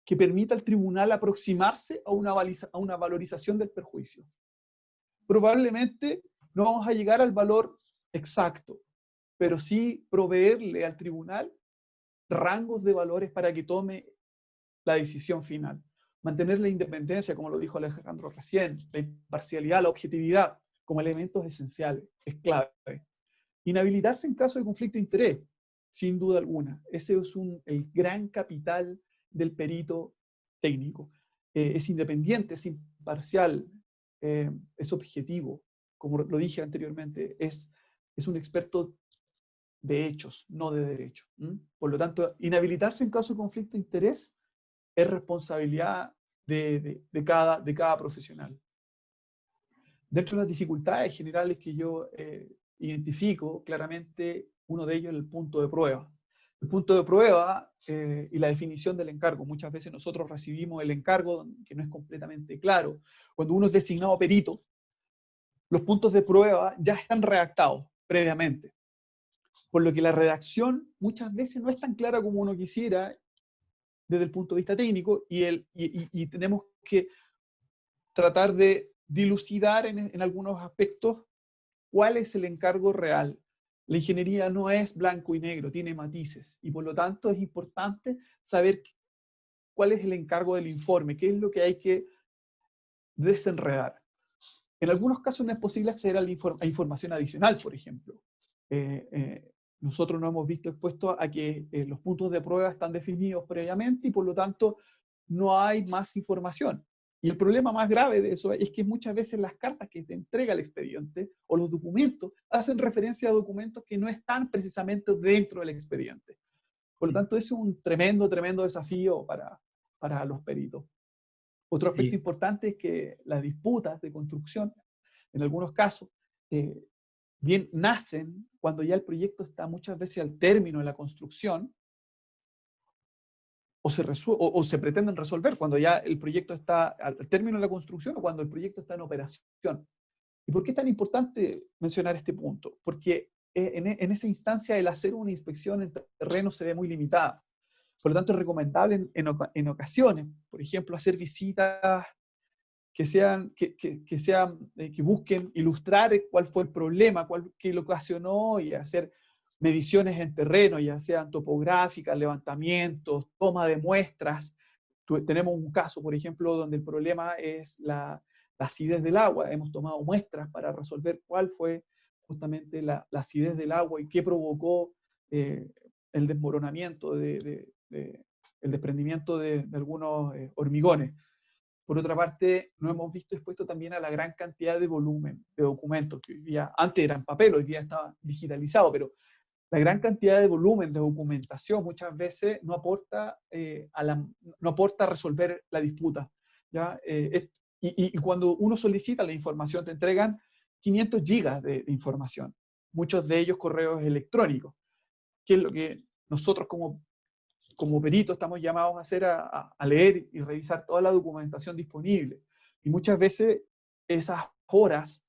que permita al tribunal aproximarse a una valorización del perjuicio. Probablemente no vamos a llegar al valor exacto, pero sí proveerle al tribunal rangos de valores para que tome la decisión final. Mantener la independencia, como lo dijo Alejandro recién, la imparcialidad, la objetividad, como elementos esenciales, es clave. Inhabilitarse en caso de conflicto de interés, sin duda alguna. Ese es el gran capital del perito técnico. Es independiente, es imparcial, es objetivo. Como lo dije anteriormente, es un experto de hechos, no de derecho. Por lo tanto, inhabilitarse en caso de conflicto de interés es responsabilidad de cada profesional. Dentro de las dificultades generales que yo identifico, claramente uno de ellos es el punto de prueba. El punto de prueba y la definición del encargo. Muchas veces nosotros recibimos el encargo que no es completamente claro. Cuando uno es designado perito, los puntos de prueba ya están redactados previamente. Por lo que la redacción muchas veces no es tan clara como uno quisiera desde el punto de vista técnico y tenemos que tratar de dilucidar en algunos aspectos cuál es el encargo real. La ingeniería no es blanco y negro, tiene matices y por lo tanto es importante saber cuál es el encargo del informe, qué es lo que hay que desenredar. En algunos casos no es posible acceder a información adicional, por ejemplo. Nosotros nos hemos visto expuestos a que los puntos de prueba están definidos previamente y por lo tanto no hay más información. Y el problema más grave de eso es que muchas veces las cartas que te entrega el expediente o los documentos hacen referencia a documentos que no están precisamente dentro del expediente. Por lo tanto, eso es un tremendo desafío para los peritos. Otro aspecto importante es que las disputas de construcción, en algunos casos, bien nacen cuando ya el proyecto está muchas veces al término de la construcción, o se pretenden resolver cuando ya el proyecto está al término de la construcción o cuando el proyecto está en operación. ¿Y por qué es tan importante mencionar este punto? Porque en esa instancia el hacer una inspección en terreno se ve muy limitada. Por lo tanto, es recomendable en ocasiones, por ejemplo, hacer visitas que busquen ilustrar cuál fue el problema, qué lo ocasionó y hacer mediciones en terreno, ya sean topográficas, levantamientos, toma de muestras. Tenemos un caso, por ejemplo, donde el problema es la acidez del agua. Hemos tomado muestras para resolver cuál fue justamente la acidez del agua y qué provocó el desmoronamiento, el desprendimiento de algunos hormigones. Por otra parte, nos hemos visto expuesto también a la gran cantidad de volumen de documentos que hoy día, antes era en papel, hoy día estaba digitalizado, pero la gran cantidad de volumen de documentación muchas veces no aporta, no aporta a resolver la disputa, ¿ya? Y cuando uno solicita la información, te entregan 500 gigas de información, muchos de ellos correos electrónicos, que es lo que nosotros como peritos estamos llamados a hacer, a leer y revisar toda la documentación disponible. Y muchas veces esas horas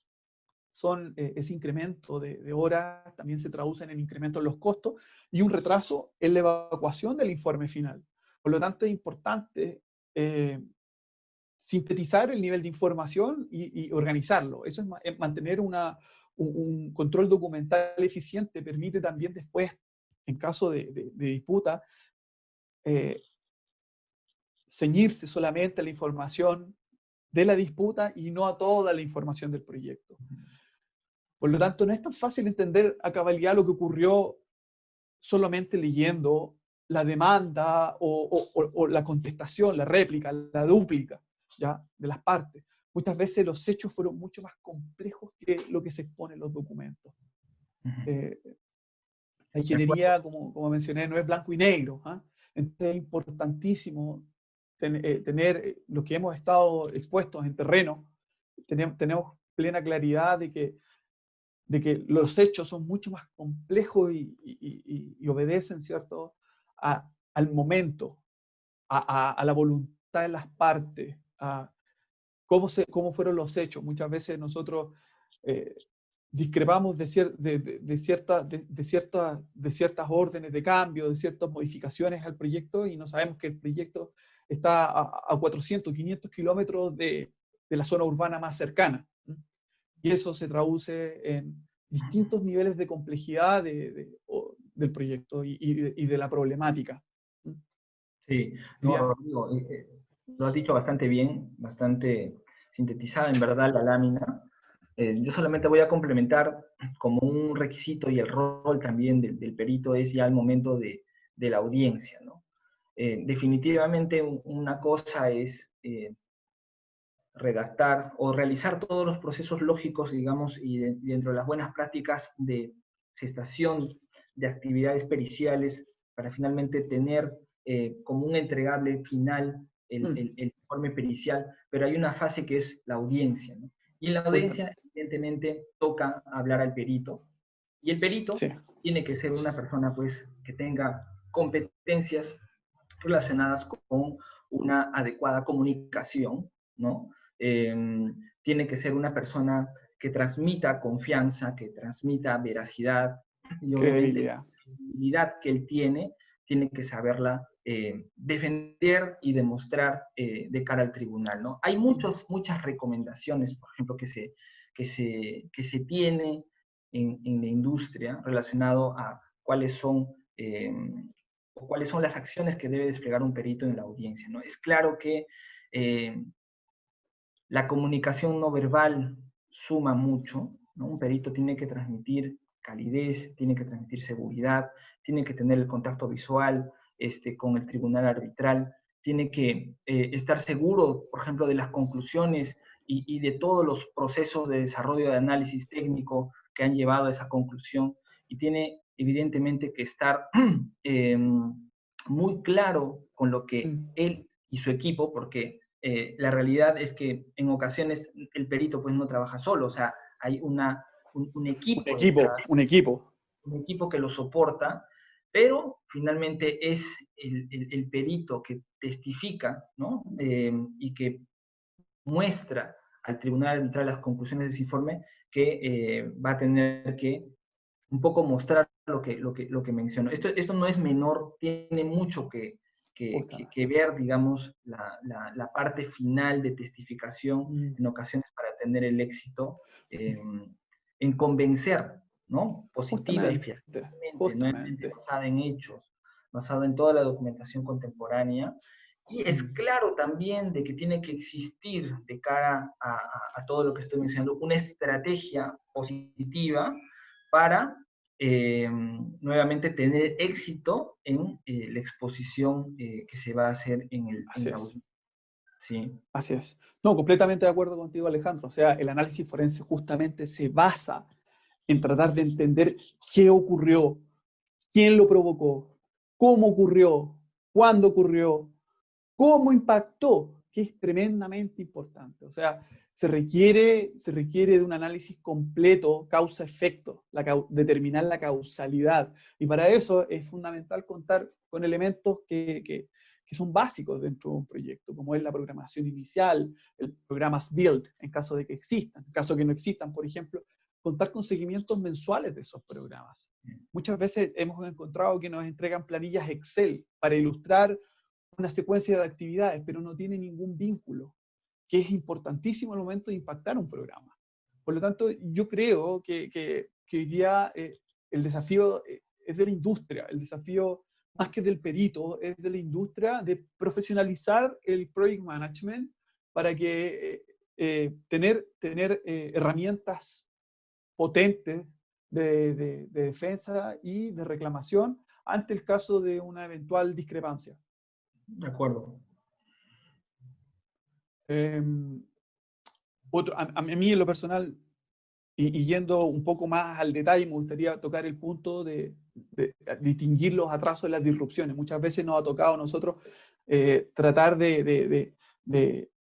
ese incremento de horas también se traduce en incremento en los costos y un retraso en la evacuación del informe final. Por lo tanto, es importante sintetizar el nivel de información y organizarlo. Eso es mantener un control documental eficiente, permite también después, en caso de disputa, ceñirse solamente a la información de la disputa y no a toda la información del proyecto. Por lo tanto, no es tan fácil entender a cabalidad lo que ocurrió solamente leyendo la demanda o la contestación, la réplica, la dúplica, ¿ya?, de las partes. Muchas veces los hechos fueron mucho más complejos que lo que se expone en los documentos. La ingeniería, como mencioné, no es blanco y negro, ¿eh? Entonces es importantísimo tener los que hemos estado expuestos en terreno, tenemos plena claridad de que los hechos son mucho más complejos y obedecen, ¿cierto?, al momento, a la voluntad de las partes, a cómo fueron los hechos. Muchas veces nosotros discrepamos de ciertas órdenes de cambio, de ciertas modificaciones al proyecto, y no sabemos que el proyecto está a 400, 500 kilómetros de la zona urbana más cercana. Y eso se traduce en distintos niveles de complejidad del proyecto y de la problemática. Sí, no, Rodrigo, lo has dicho bastante bien, bastante sintetizada en verdad la lámina. Yo solamente voy a complementar como un requisito, y el rol también del perito es ya el momento de la audiencia, ¿no? Definitivamente una cosa es redactar o realizar todos los procesos lógicos, digamos, y dentro de las buenas prácticas de gestación de actividades periciales para finalmente tener como un entregable final el informe pericial, pero hay una fase que es la audiencia, ¿no? Y en la audiencia, evidentemente, toca hablar al perito, y el perito tiene que ser una persona, pues, que tenga competencias relacionadas con una adecuada comunicación, ¿no? Tiene que ser una persona que transmita confianza, que transmita veracidad, y obviamente la credibilidad que él tiene que saberla defender y demostrar de cara al tribunal, ¿no? Hay muchas recomendaciones, por ejemplo, que se tiene en la industria relacionado a cuáles son las acciones que debe desplegar un perito en la audiencia, ¿no? Es claro que la comunicación no verbal suma mucho, ¿no? Un perito tiene que transmitir calidez, tiene que transmitir seguridad, tiene que tener el contacto visual con el tribunal arbitral, tiene que estar seguro, por ejemplo, de las conclusiones y de todos los procesos de desarrollo de análisis técnico que han llevado a esa conclusión, y tiene evidentemente que estar muy claro con lo que él y su equipo, porque la realidad es que en ocasiones el perito pues no trabaja solo, o sea, hay un equipo detrás, un equipo que lo soporta, pero finalmente es el perito que testifica, ¿no? Y que muestra al tribunal arbitral las conclusiones de ese informe, que va a tener que un poco mostrar lo que menciono. Esto no es menor, tiene mucho que ver, digamos, la parte final de testificación en ocasiones para tener el éxito en convencer, ¿no? Positiva y fielmente, basada en hechos, basada en toda la documentación contemporánea. Y es claro también de que tiene que existir, de cara a todo lo que estoy mencionando, una estrategia positiva para nuevamente tener éxito en la exposición que se va a hacer en la audiencia. Sí. Así es. No, completamente de acuerdo contigo, Alejandro. O sea, el análisis forense justamente se basa en tratar de entender qué ocurrió, quién lo provocó, cómo ocurrió, cuándo ocurrió, cómo impactó, que es tremendamente importante. O sea, se requiere de un análisis completo, causa-efecto, determinar la causalidad. Y para eso es fundamental contar con elementos que son básicos dentro de un proyecto, como es la programación inicial, el programas build, en caso de que existan. En caso de que no existan, por ejemplo, contar con seguimientos mensuales de esos programas. Muchas veces hemos encontrado que nos entregan planillas Excel para ilustrar una secuencia de actividades, pero no tiene ningún vínculo, que es importantísimo al momento de impactar un programa. Por lo tanto, yo creo que hoy día el desafío es de la industria, el desafío más que del perito, es de la industria de profesionalizar el project management para que tener herramientas potentes de defensa y de reclamación ante el caso de una eventual discrepancia. De acuerdo. A mí en lo personal, y yendo un poco más al detalle, me gustaría tocar el punto de distinguir los atrasos y las disrupciones. Muchas veces nos ha tocado a nosotros tratar de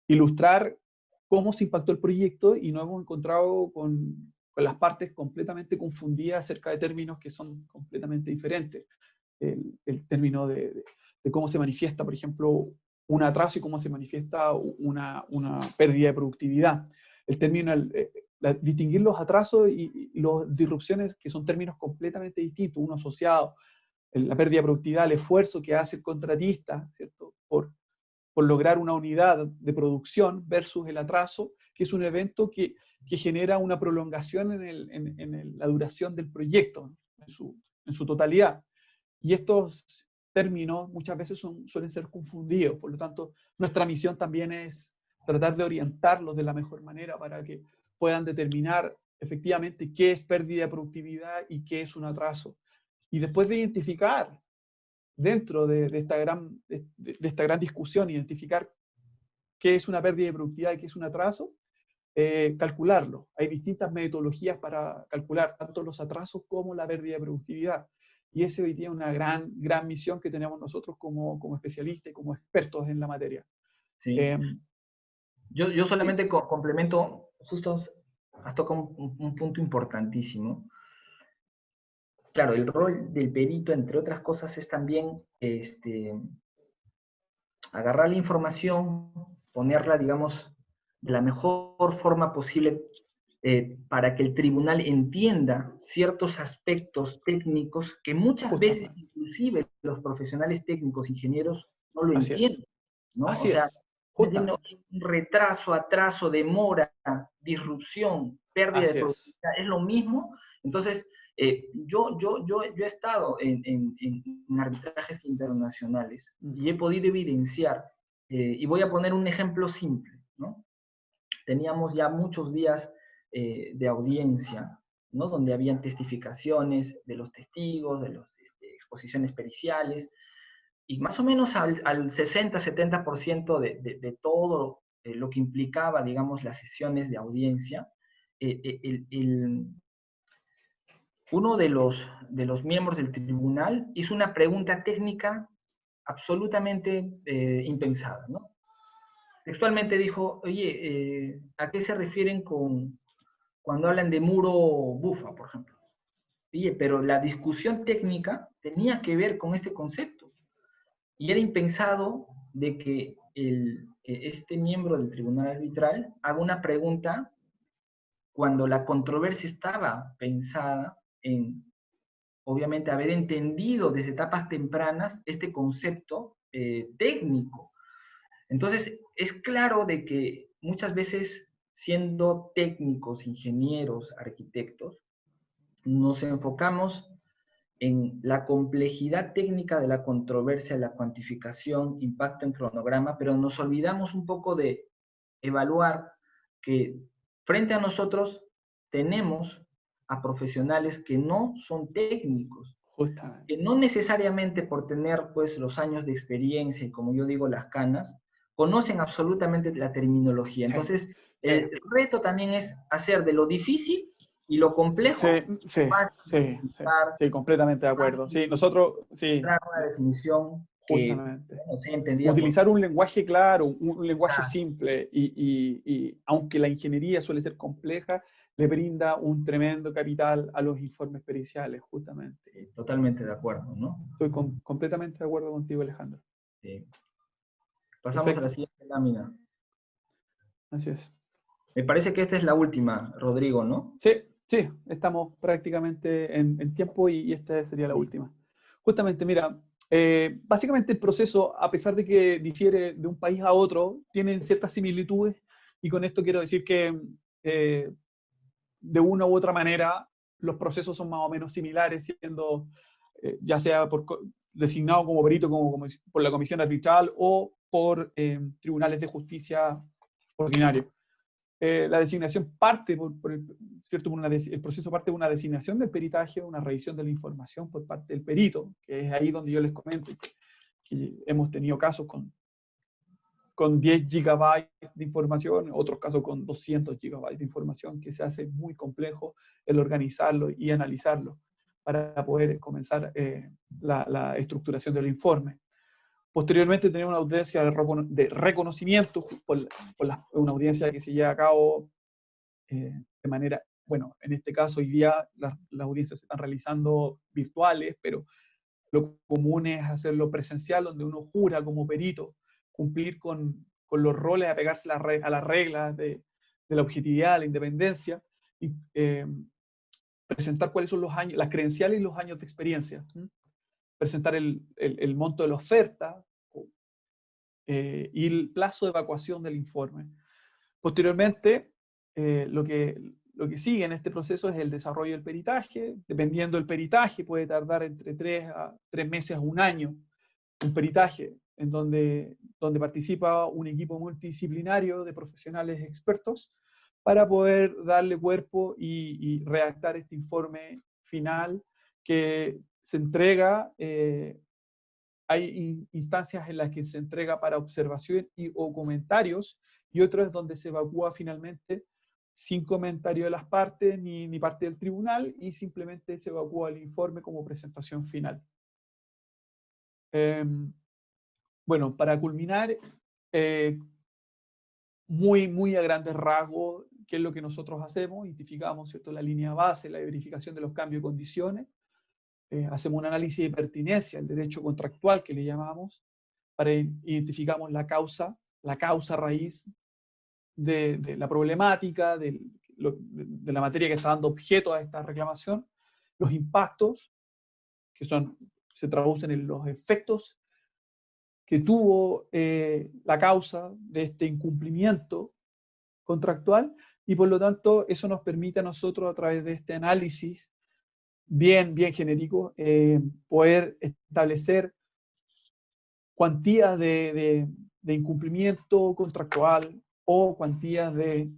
ilustrar cómo se impactó el proyecto y nos hemos encontrado con las partes completamente confundidas acerca de términos que son completamente diferentes. El término de cómo se manifiesta, por ejemplo, un atraso y cómo se manifiesta una pérdida de productividad. El término, distinguir los atrasos y las disrupciones, que son términos completamente distintos, uno asociado la pérdida de productividad al esfuerzo que hace el contratista, ¿cierto? Por lograr una unidad de producción versus el atraso, que es un evento que genera una prolongación en la duración del proyecto, en su totalidad. Y estos términos muchas veces suelen ser confundidos, por lo tanto, nuestra misión también es tratar de orientarlos de la mejor manera para que puedan determinar efectivamente qué es pérdida de productividad y qué es un atraso. Y después de identificar, dentro de esta gran discusión, identificar qué es una pérdida de productividad y qué es un atraso, calcularlo. Hay distintas metodologías para calcular tanto los atrasos como la pérdida de productividad. Y ese hoy día es una gran misión que tenemos nosotros como especialistas y como expertos en la materia. Sí. Yo solamente complemento, justo has tocado un punto importantísimo. Claro, el rol del perito, entre otras cosas, es también agarrar la información, ponerla, digamos, de la mejor forma posible para que el tribunal entienda ciertos aspectos técnicos que muchas veces, inclusive los profesionales técnicos, ingenieros, no lo entienden, ¿no? Así o sea, es. Justamente. Un retraso, atraso, demora, disrupción, pérdida de productividad, es lo mismo. Entonces, yo he estado en arbitrajes internacionales y he podido evidenciar, y voy a poner un ejemplo simple, ¿no? Teníamos ya muchos días de audiencia, ¿no? Donde habían testificaciones de los testigos, de las exposiciones periciales, y más o menos al 60-70% de todo lo que implicaba, digamos, las sesiones de audiencia, uno de los miembros del tribunal hizo una pregunta técnica absolutamente impensada, ¿no? Textualmente dijo, oye, ¿a qué se refieren cuando hablan de muro bufa, por ejemplo? Oye, pero la discusión técnica tenía que ver con este concepto. Y era impensado de que este miembro del tribunal arbitral haga una pregunta cuando la controversia estaba pensada en, obviamente, haber entendido desde etapas tempranas este concepto técnico. Entonces, es claro de que muchas veces, siendo técnicos, ingenieros, arquitectos, nos enfocamos en la complejidad técnica de la controversia, la cuantificación, impacto en cronograma, pero nos olvidamos un poco de evaluar que frente a nosotros tenemos a profesionales que no son técnicos, que no necesariamente por tener pues los años de experiencia y, como yo digo, las canas, conocen absolutamente la terminología. Entonces, el reto también es hacer de lo difícil y lo complejo. Sí, completamente de acuerdo. Sí, nosotros, sí. Una definición justamente. Que no sea entendida utilizar un lenguaje claro, un lenguaje simple, y aunque la ingeniería suele ser compleja, le brinda un tremendo capital a los informes periciales, justamente. Totalmente de acuerdo, ¿no? Estoy completamente de acuerdo contigo, Alejandro. Sí. Pasamos a la siguiente lámina. Así es. Me parece que esta es la última, Rodrigo, ¿no? Sí, estamos prácticamente en tiempo y esta sería la última. Justamente, mira, básicamente el proceso, a pesar de que difiere de un país a otro, tienen ciertas similitudes, y con esto quiero decir que de una u otra manera los procesos son más o menos similares, siendo ya sea designado como perito como por la comisión arbitral o por tribunales de justicia ordinario. La designación parte, ¿cierto? El proceso parte de una designación del peritaje, una revisión de la información por parte del perito, que es ahí donde yo les comento que hemos tenido casos con 10 gigabytes de información, otros casos con 200 gigabytes de información, que se hace muy complejo el organizarlo y analizarlo para poder comenzar la estructuración del informe. Posteriormente tenemos una audiencia de reconocimiento, una audiencia que se lleva a cabo de manera, bueno, en este caso hoy día las audiencias se están realizando virtuales, pero lo común es hacerlo presencial, donde uno jura como perito cumplir con los roles, apegarse a las reglas de la objetividad, la independencia, y presentar cuáles son los años, las credenciales y los años de experiencia. Presentar el monto de la oferta y el plazo de evacuación del informe. Posteriormente, lo que sigue en este proceso es el desarrollo del peritaje. Dependiendo del peritaje, puede tardar entre 3 meses a 1 año. Un peritaje en donde participa un equipo multidisciplinario de profesionales expertos para poder darle cuerpo y redactar este informe final que se entrega. Hay instancias en las que se entrega para observación o comentarios, y otras donde se evacúa finalmente sin comentario de las partes ni parte del tribunal, y simplemente se evacúa el informe como presentación final. Bueno, para culminar, muy a grandes rasgos, ¿qué es lo que nosotros hacemos? Identificamos, ¿cierto?, la línea base, la verificación de los cambios de condiciones. Hacemos un análisis de pertinencia, el derecho contractual que le llamamos, para identificamos la causa raíz de la problemática, de la materia que está dando objeto a esta reclamación, los impactos, que se traducen en los efectos que tuvo la causa de este incumplimiento contractual, y por lo tanto eso nos permite a nosotros, a través de este análisis bien genérico, poder establecer cuantías de incumplimiento contractual o cuantías de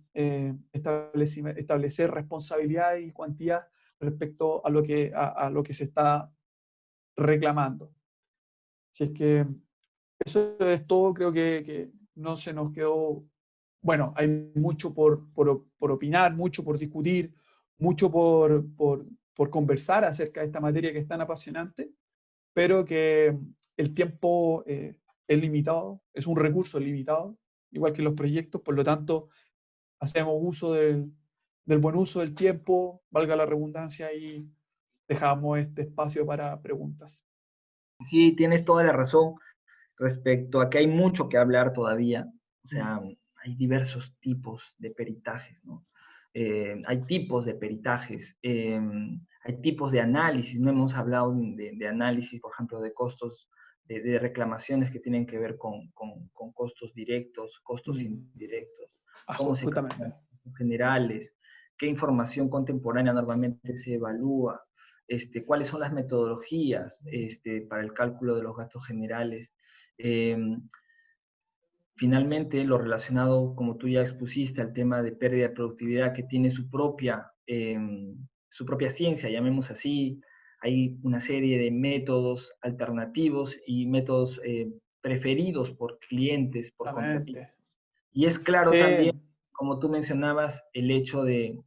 establecer responsabilidades y cuantías respecto a lo que se está reclamando. Si es que eso es todo, creo que no se nos quedó. Bueno, hay mucho por opinar, mucho por discutir, mucho por conversar acerca de esta materia que es tan apasionante, pero que el tiempo es limitado, es un recurso limitado, igual que los proyectos. Por lo tanto, hacemos uso del buen uso del tiempo, valga la redundancia, y dejamos este espacio para preguntas. Sí, tienes toda la razón respecto a que hay mucho que hablar todavía. O sea, hay diversos tipos de peritajes, ¿no? Hay tipos de peritajes, hay tipos de análisis. No hemos hablado de análisis, por ejemplo, de costos, de reclamaciones que tienen que ver con costos directos, costos indirectos, cómo se calculan los generales, qué información contemporánea normalmente se evalúa, cuáles son las metodologías para el cálculo de los gastos generales. Finalmente, lo relacionado, como tú ya expusiste, al tema de pérdida de productividad, que tiene su propia ciencia, llamemos así. Hay una serie de métodos alternativos y métodos preferidos por clientes, por contratistas. Y es claro también, como tú mencionabas, el hecho de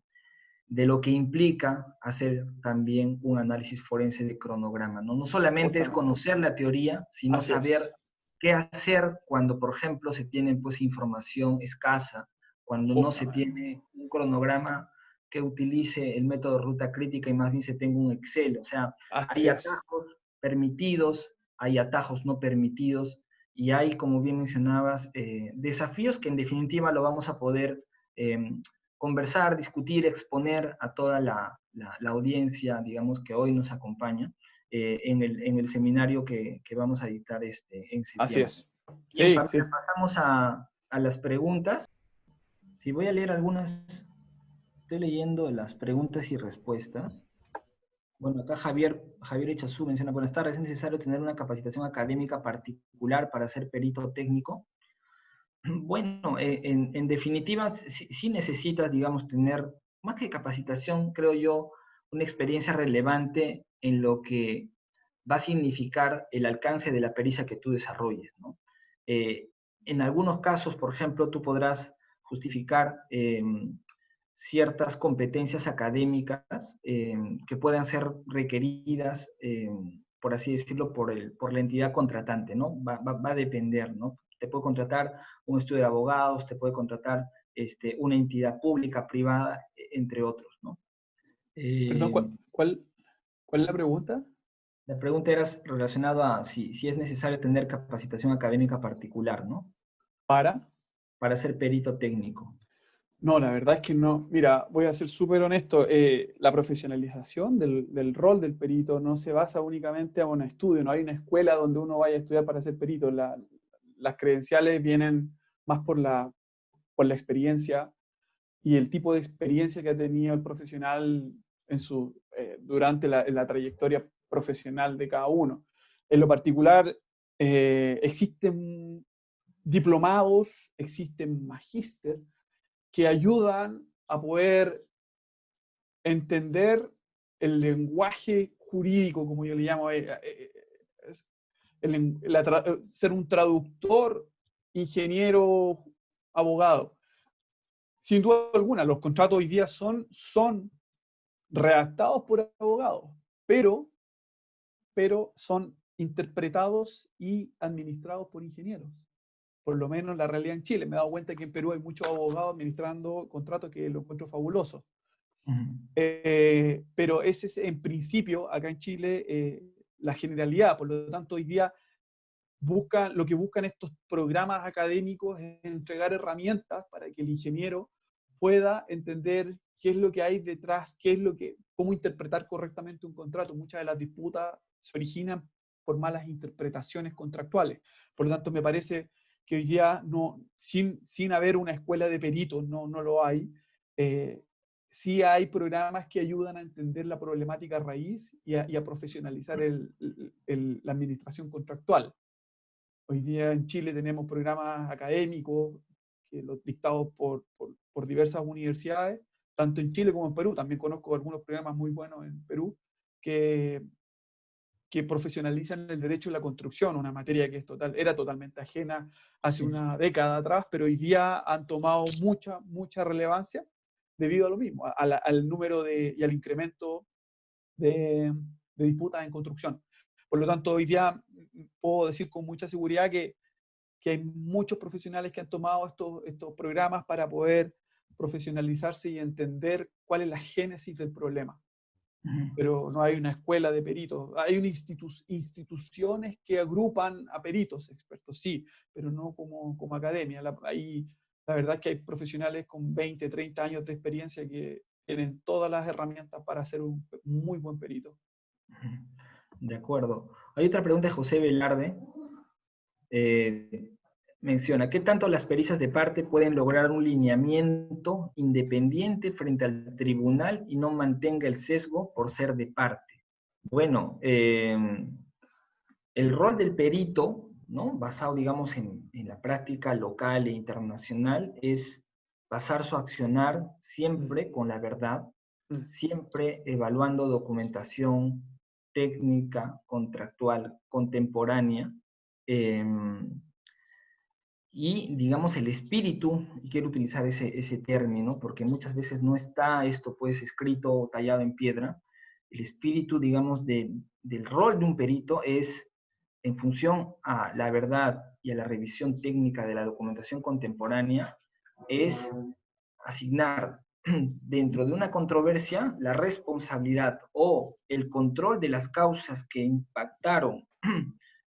lo que implica hacer también un análisis forense de cronograma, ¿no? No solamente es conocer la teoría, sino saber qué hacer cuando, por ejemplo, se tiene pues información escasa, cuando no se tiene un cronograma que utilice el método de ruta crítica y más bien se tenga un Excel. O sea, hay atajos permitidos, hay atajos no permitidos, y hay, como bien mencionabas, desafíos que en definitiva lo vamos a poder conversar, discutir, exponer a toda la audiencia, digamos, que hoy nos acompaña en el seminario que vamos a dictar en septiembre. Así es. Bien, pasamos a las preguntas. Si voy a leer algunas, estoy leyendo las preguntas y respuestas. Bueno, acá Javier Echazú menciona: buenas tardes, ¿es necesario tener una capacitación académica particular para ser perito técnico? Bueno, en definitiva, sí necesitas, digamos, tener, más que capacitación, creo yo, una experiencia relevante en lo que va a significar el alcance de la pericia que tú desarrolles, ¿no? Eh, en algunos casos, por ejemplo, tú podrás justificar ciertas competencias académicas que puedan ser requeridas, por así decirlo, por la entidad contratante, ¿no? Va a depender, ¿no? Te puede contratar un estudio de abogados, te puede contratar una entidad pública, privada, entre otros, ¿no? Perdón, Eh, ¿cuál es la pregunta? la pregunta era relacionada a si es necesario tener capacitación académica particular, ¿no? ¿Para? Para ser perito técnico. No, la verdad es que no. Mira, voy a ser súper honesto. La profesionalización del rol del perito no se basa únicamente en un estudio. No hay una escuela donde uno vaya a estudiar para ser perito. Las credenciales vienen más por la experiencia y el tipo de experiencia que ha tenido el profesional durante la trayectoria profesional de cada uno. En lo particular, existen diplomados, existen magíster que ayudan a poder entender el lenguaje jurídico, como yo le llamo, ser un traductor, ingeniero, abogado. Sin duda alguna, los contratos hoy día son redactados por abogados, pero son interpretados y administrados por ingenieros. Por lo menos la realidad en Chile. Me he dado cuenta que en Perú hay muchos abogados administrando contratos que lo encuentro fabuloso. Pero ese es en principio, acá en Chile, la generalidad. Por lo tanto, hoy día lo que buscan estos programas académicos es entregar herramientas para que el ingeniero pueda entender qué es lo que hay detrás, cómo interpretar correctamente un contrato. Muchas de las disputas se originan por malas interpretaciones contractuales. Por lo tanto, me parece que hoy día, sin haber una escuela de peritos, no lo hay, sí hay programas que ayudan a entender la problemática raíz y a profesionalizar la administración contractual. Hoy día en Chile tenemos programas académicos que los dictados por diversas universidades, tanto en Chile como en Perú. También conozco algunos programas muy buenos en Perú que profesionalizan el derecho a la construcción, una materia que era totalmente ajena hace una década atrás, pero hoy día han tomado mucha relevancia debido a lo mismo, al número y al incremento de disputas en construcción. Por lo tanto, hoy día puedo decir con mucha seguridad que hay muchos profesionales que han tomado estos programas para poder profesionalizarse y entender cuál es la génesis del problema. Pero no hay una escuela de peritos. Hay instituciones que agrupan a peritos expertos, sí, pero no como academia. La verdad es que hay profesionales con 20, 30 años de experiencia que tienen todas las herramientas para ser un muy buen perito. De acuerdo. Hay otra pregunta de José Velarde. Menciona, ¿qué tanto las pericias de parte pueden lograr un lineamiento independiente frente al tribunal y no mantenga el sesgo por ser de parte? Bueno, el rol del perito, ¿no? Basado, digamos, en la práctica local e internacional, es basar su accionar siempre con la verdad, siempre evaluando documentación técnica, contractual, contemporánea, y, digamos, el espíritu, y quiero utilizar ese término, porque muchas veces no está esto, pues, escrito o tallado en piedra. El espíritu, digamos, del rol de un perito es, en función a la verdad y a la revisión técnica de la documentación contemporánea, es asignar dentro de una controversia la responsabilidad o el control de las causas que impactaron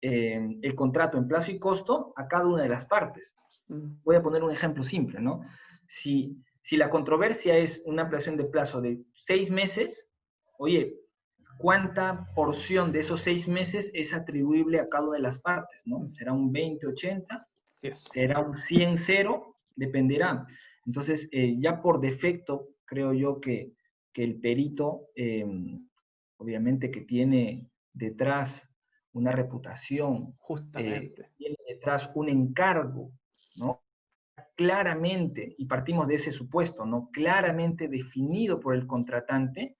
el contrato en plazo y costo a cada una de las partes. Voy a poner un ejemplo simple, ¿no? Si la controversia es una ampliación de plazo de 6 meses, oye, ¿cuánta porción de esos 6 meses es atribuible a cada una de las partes, ¿no? ¿Será un 20-80? Yes. ¿Será un 100-0? Dependerá. Entonces, ya por defecto, creo yo que el perito, obviamente que tiene detrás una reputación, Justamente. tiene detrás un encargo, ¿no? claramente, y partimos de ese supuesto, ¿no? Claramente definido por el contratante,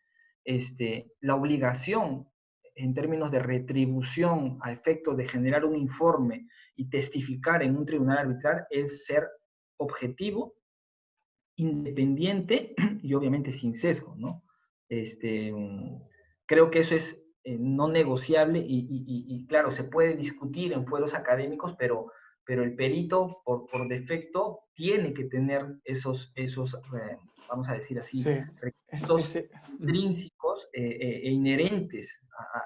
la obligación en términos de retribución a efectos de generar un informe y testificar en un tribunal arbitral es ser objetivo, independiente y obviamente sin sesgo, ¿no? Creo que eso es no negociable y claro, se puede discutir en foros académicos, pero el perito por defecto tiene que tener esos vamos a decir así, Sí, requisitos intrínsecos e inherentes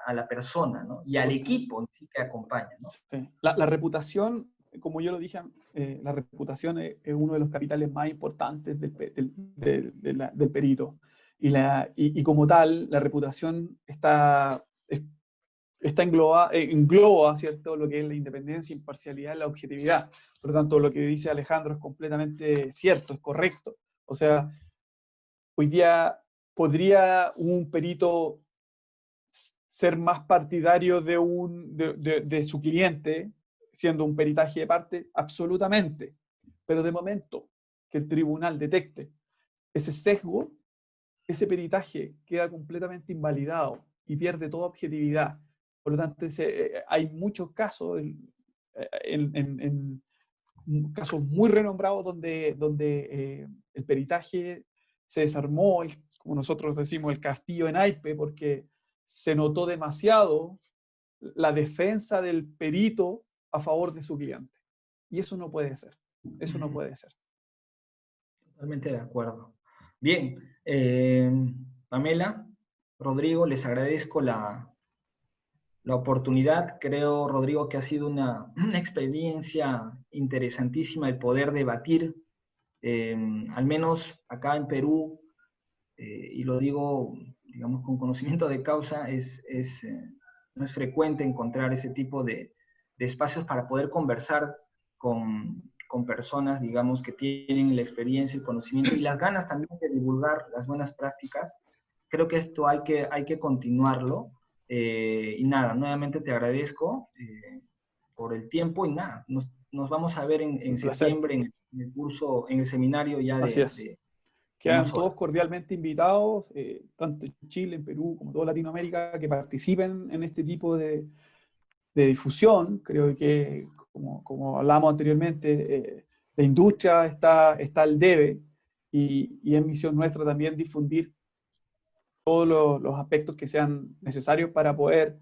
a la persona, ¿no? Y al equipo en sí que acompaña, ¿no? Sí. La reputación, como yo lo dije, la reputación es uno de los capitales más importantes del perito. Y como tal, la reputación engloba, ¿cierto?, lo que es la independencia, imparcialidad, la objetividad. Por lo tanto, lo que dice Alejandro es completamente cierto, es correcto. O sea, hoy día podría un perito ser más partidario de su cliente, siendo un peritaje de parte, absolutamente. Pero de momento que el tribunal detecte ese sesgo, ese peritaje queda completamente invalidado y pierde toda objetividad. Por lo tanto, hay muchos casos, en casos muy renombrados, donde el peritaje se desarmó, como nosotros decimos, el castillo en naipe, porque se notó demasiado la defensa del perito a favor de su cliente. Y eso no puede ser. Eso no puede ser. Totalmente de acuerdo. Bien, Pamela, Rodrigo, les agradezco la oportunidad. Creo, Rodrigo, que ha sido una experiencia interesantísima el poder debatir, al menos acá en Perú, y lo digo, digamos, con conocimiento de causa, no es frecuente encontrar ese tipo de espacios para poder conversar con personas, digamos, que tienen la experiencia, el conocimiento y las ganas también de divulgar las buenas prácticas. Creo que esto hay que continuarlo. Y nada, nuevamente te agradezco por el tiempo y nada, nos vamos a ver en septiembre en el curso, en el seminario ya Así es. Quedan todos cordialmente invitados, tanto en Chile, en Perú, como toda Latinoamérica, que participen en este tipo de difusión. Creo que, como hablamos anteriormente, la industria está al debe y es misión nuestra también difundir todos los aspectos que sean necesarios para poder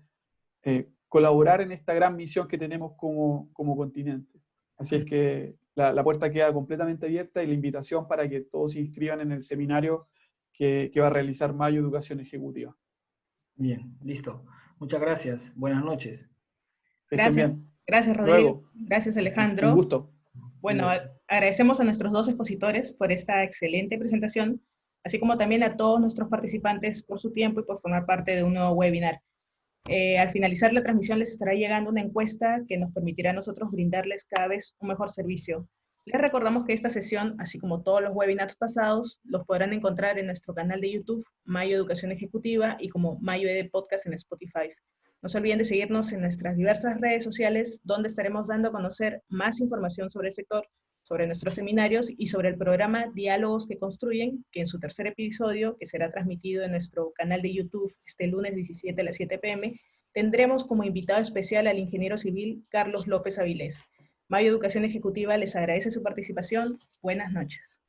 colaborar en esta gran misión que tenemos como continente. Así es que la puerta queda completamente abierta y la invitación para que todos se inscriban en el seminario que va a realizar Mayo Educación Ejecutiva. Bien, listo. Muchas gracias. Buenas noches. Gracias. Bien. Gracias, Rodrigo. Luego. Gracias, Alejandro. Un gusto. Bueno, agradecemos a nuestros dos expositores por esta excelente presentación, así como también a todos nuestros participantes por su tiempo y por formar parte de un nuevo webinar. Al finalizar la transmisión les estará llegando una encuesta que nos permitirá a nosotros brindarles cada vez un mejor servicio. Les recordamos que esta sesión, así como todos los webinars pasados, los podrán encontrar en nuestro canal de YouTube, Mayo Educación Ejecutiva, y como Mayo ED Podcast en Spotify. No se olviden de seguirnos en nuestras diversas redes sociales, donde estaremos dando a conocer más información sobre el sector, sobre nuestros seminarios y sobre el programa Diálogos que Construyen, que en su tercer episodio, que será transmitido en nuestro canal de YouTube este lunes 17 a las 7 p.m., tendremos como invitado especial al ingeniero civil Carlos López Avilés. Mayo Educación Ejecutiva les agradece su participación. Buenas noches.